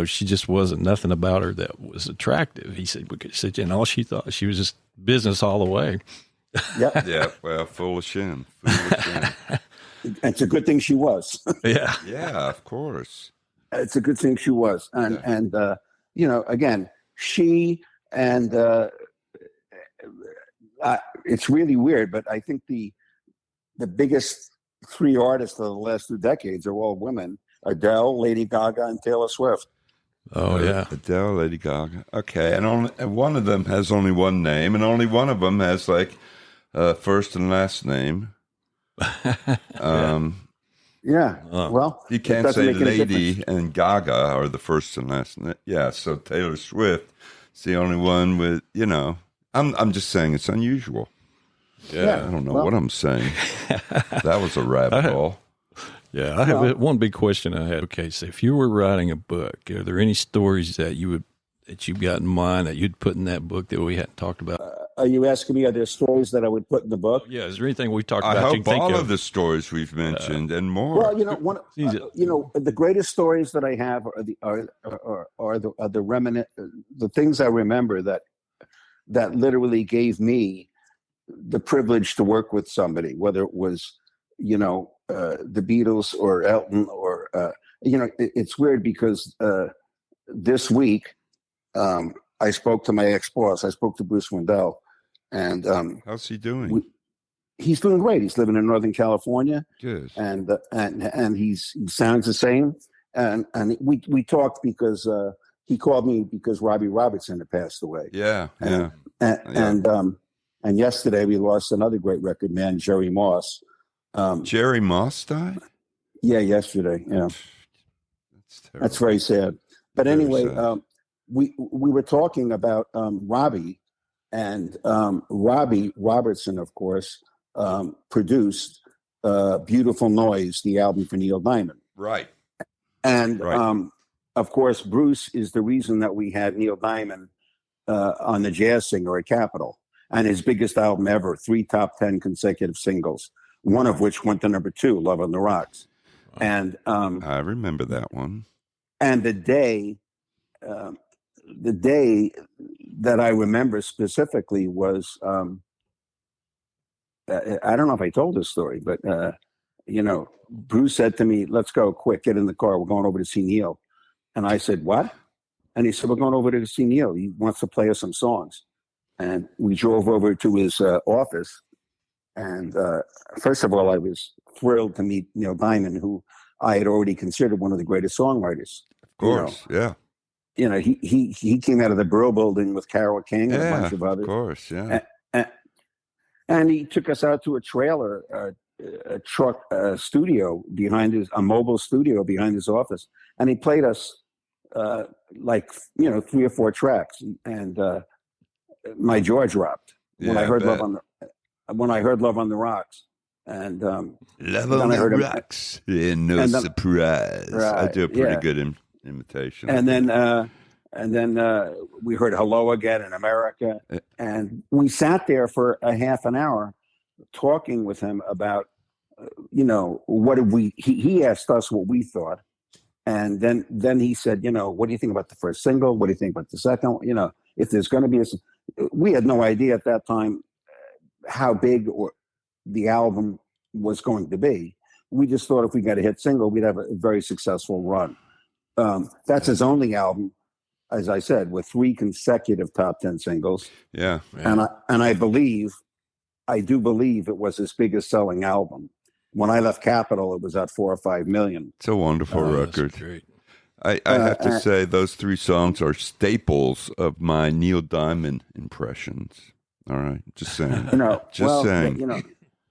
she just wasn't nothing about her that was attractive. He said and all she thought, she was just business all the way. Yeah. Yeah. Well, full of shame. It's a good thing she was. Yeah. Yeah, of course. It's a good thing she was. And again, she and it's really weird, but I think the biggest three artists of the last 2 decades are all women: Adele, Lady Gaga, and Taylor Swift. Oh, yeah. Adele, Lady Gaga. Okay. And one of them has only one name, and only one of them has like first and last name. Well, you can't say Lady and Gaga are the first and last name. Yeah. So Taylor Swift is the only one with, I'm just saying it's unusual. Yeah. I don't know what I'm saying. That was a rabbit hole. Yeah, I have one big question I had. Okay, so if you were writing a book, are there any stories that you've got in mind that you'd put in that book that we hadn't talked about? Are you asking me, are there stories that I would put in the book? Yeah, is there anything we talked about? I hope all of the stories we've mentioned and more. Well, the greatest stories that I have are the things I remember that literally gave me the privilege to work with somebody, whether it was the Beatles or Elton or it's weird because this week I spoke to my ex-boss. I spoke to Bruce Wendell, and how's he doing? He's doing great. He's living in Northern California. Good. And he sounds the same. And we talked because he called me because Robbie Robertson had passed away. Yeah. And yesterday we lost another great record man, Jerry Moss. Jerry Moss died? Yeah, yesterday. Yeah. That's very sad. But Very anyway, sad. we were talking about Robbie, and Robbie Robertson, of course, produced "Beautiful Noise," the album for Neil Diamond. Right. And Right. of course, Bruce is the reason that we had Neil Diamond on the Jazz Singer at Capitol, and his biggest album ever, 3 top 10 consecutive singles, one of which went to number 2, "Love on the Rocks." Wow. And I remember that one. and the day that I remember specifically was I don't know if I told this story, but Bruce said to me, "Let's go quick, get in the car. We're going over to see Neil." And I said, "What?" And he said, "We're going over to see Neil. He wants to play us some songs." And we drove over to his office. And first of all, I was thrilled to meet Neil Diamond, who I had already considered one of the greatest songwriters. Of course, yeah. He came out of the Brill Building with Carole King and a bunch of others. Of course, yeah. And he took us out to a trailer, a truck studio behind a mobile studio behind his office, and he played us 3 or 4 tracks, and my jaw dropped when I heard "Love on the Rocks," and "Love on the Rocks," no surprise. Right, I do a pretty good imitation. And then we heard "Hello Again" in America, and we sat there for a half an hour talking with him about what did we. He asked us what we thought. And then he said, "What do you think about the first single? What do you think about the second one? If there's going to be we had no idea at that time how big the album was going to be. We just thought if we got a hit single, we'd have a very successful run. That's his only album, as I said, with 3 consecutive top 10 singles. Yeah. And I do believe it was his biggest selling album. When I left Capitol, it was at 4 or 5 million. It's a wonderful record. Great. I have to say those 3 songs are staples of my Neil Diamond impressions. All right, just saying. Saying.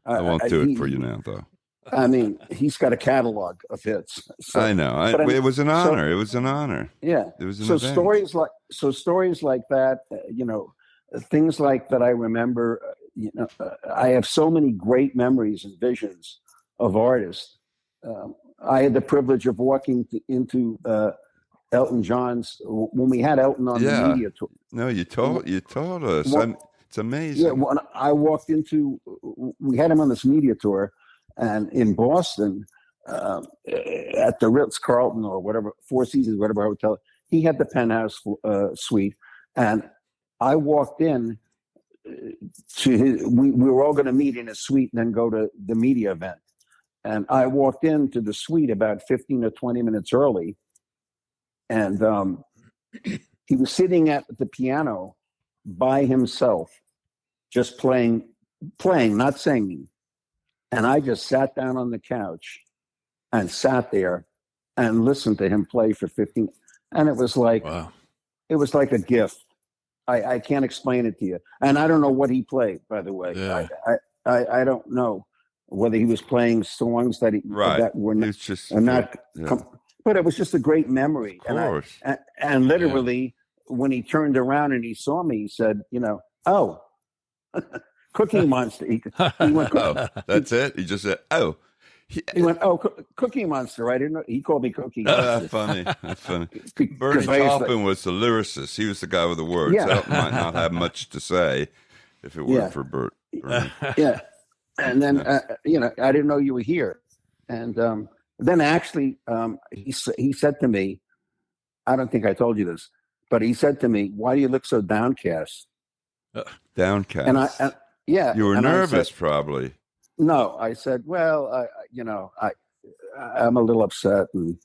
I won't do it for you now, though. I mean, he's got a catalog of hits. So, I know. It was an honor. It was an honor. Yeah. It was an event. Stories like that. Things like that. I remember. I have so many great memories and visions of artists. I had the privilege of walking into Elton John's when we had Elton on the media tour. No, you told us. It's amazing. Yeah, when I walked into, we had him on this media tour, and in Boston, at the Ritz-Carlton or whatever, Four Seasons, whatever hotel, he had the penthouse suite, and I walked in to his. We were all going to meet in his suite and then go to the media event. And I walked into the suite about 15 or 20 minutes early, and he was sitting at the piano by himself, just playing, not singing. And I just sat down on the couch and sat there and listened to him play for 15. And it was like, wow. It was like a gift. I can't explain it to you. And I don't know what he played, by the way. Yeah. I don't know whether he was playing songs that were not, but it was just a great memory. Of course. And literally, when he turned around and he saw me, he said, "Oh, Cookie Monster." He went, that's it. He just said, "Oh." He went, "Oh, Cookie Monster." I didn't know. He called me Cookie Monster. That's funny. Bernie Taupin was the lyricist. He was the guy with the words. Yeah. Elton might not have much to say if it weren't for Bernie. Yeah. And then, I didn't know you were here. And then actually, he said to me, I don't think I told you this, but he said to me, "Why do you look so downcast?" Downcast. And you were nervous, probably. No, I said, "Well, I'm a little upset, and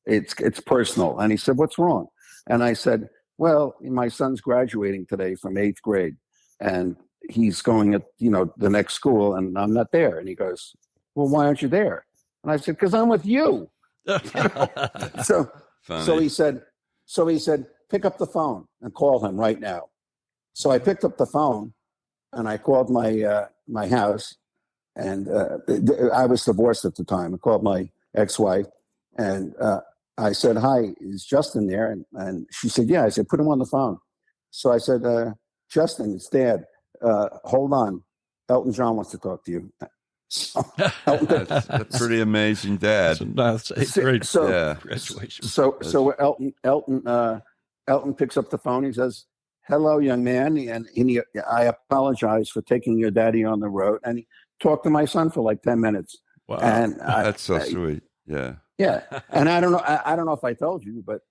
it's personal." And he said, "What's wrong?" And I said, "Well, my son's graduating today from 8th grade, and he's going at the next school, and I'm not there." And he goes, "Well, why aren't you there?" And I said, "Because I'm with you." So he said, "Pick up the phone and call him right now." So I picked up the phone and I called my house, and I was divorced at the time. I called my ex-wife, and I said, "Hi, is Justin there?" And she said, "Yeah." I said, "Put him on the phone." So I said, "Justin, it's Dad. Hold on. Elton John wants to talk to you." So, that's pretty amazing, Dad. Great. So, Graduation. So Elton picks up the phone. He says, "Hello, young man," and I apologize for taking your daddy on the road. And he talked to my son for like 10 minutes. Wow, and that's so sweet. Yeah. And I don't know if I told you, but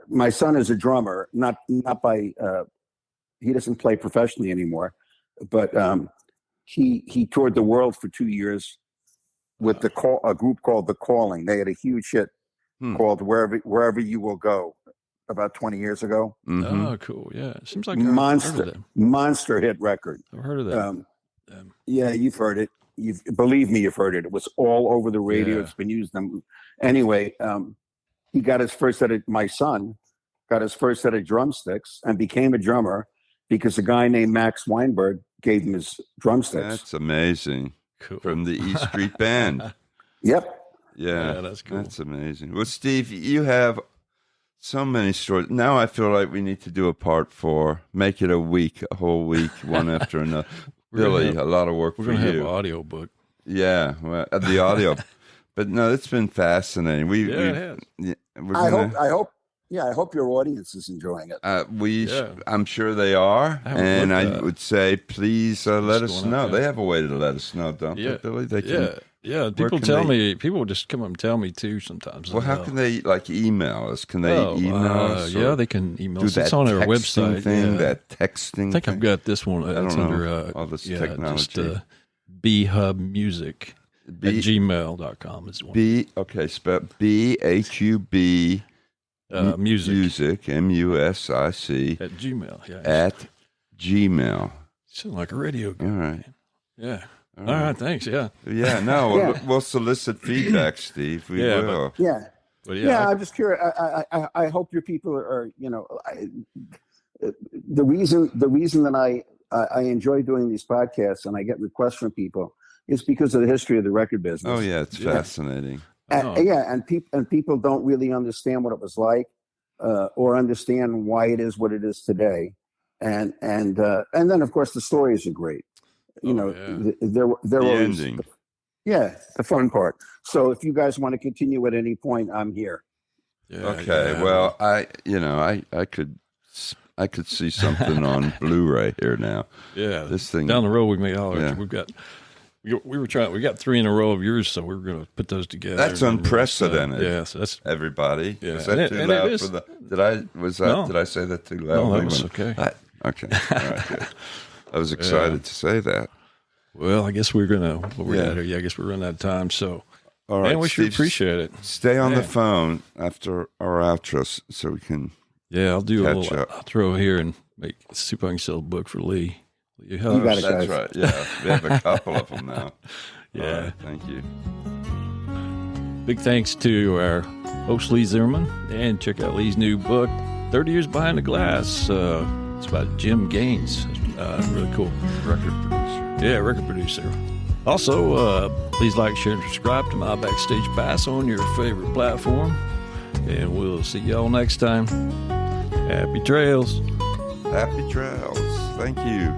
my son is a drummer, not by he doesn't play professionally anymore, but he toured the world for 2 years with a group called The Calling. They had a huge hit called Wherever You Will Go about 20 years ago. Mm-hmm. Oh, cool. Yeah. It seems like monster hit record. I've heard of that. Yeah, you've heard it. Believe me, you've heard it. It was all over the radio. Yeah. It's been used. Anyway, he got his first my son got his first set of drumsticks and became a drummer because a guy named Max Weinberg gave him his drumsticks. That's amazing. Cool. From the E Street Band. Yep. Yeah, that's cool. That's amazing. Well, Steve, you have so many stories. Now I feel like we need to do a part 4. Make it a whole week, one after another. Really, a lot of work for you. We're going to have an audio book. Yeah, well, the audio. But no, it's been fascinating. I hope your audience is enjoying it. I'm sure they are. And I would say, please let us know. They have a way to let us know, don't they, Billy? They can, yeah. People tell me. People just come up and tell me too sometimes. Well, how can they email us? Can they email us? Yeah, they can email us. It's on our website. That texting. I think I've got this one. I don't know all this technology. Just bhubmusic at gmail.com is one. Spell BHUB. Music, MUSIC at Gmail. Yeah, at Gmail. Sounds like a radio guy. All right. Yeah. All right. Thanks. Yeah. Yeah. No, we'll solicit feedback, Steve. We will. I'm just curious. I hope your people are. The reason that I enjoy doing these podcasts and I get requests from people is because of the history of the record business. Oh yeah, it's fascinating. And people don't really understand what it was like, or understand why it is what it is today, and then of course the stories are great. They're always ending. The fun part. So if you guys want to continue at any point, I'm here. Yeah, okay. Yeah. Well, I could see something on Blu-ray here now. Yeah, this thing down the road we may all. We've got. We got 3 in a row of yours, so we were going to put those together. That's unprecedented. So that's everybody. Yeah. Is that too loud for the? Did I say that too loud? No, that was okay. Okay, all right, good. I was excited to say that. Well, I guess we're gonna. I guess we're running out of time. So, all right, we should appreciate it. Stay on the phone after our outros so we can. Yeah, I'll do a little outro here and see if I can sell a book for Lee. You got it, That's right. Yeah, we have a couple of them now. Yeah, right, thank you. Big thanks to our host Lee Zimmerman, and check out Lee's new book, 30 Years Behind the Glass. It's about Jim Gaines. Really cool. Record producer. Yeah, record producer. Also, please like, share, and subscribe to my Backstage Pass on your favorite platform, and we'll see y'all next time. Happy trails. Happy trails. Thank you.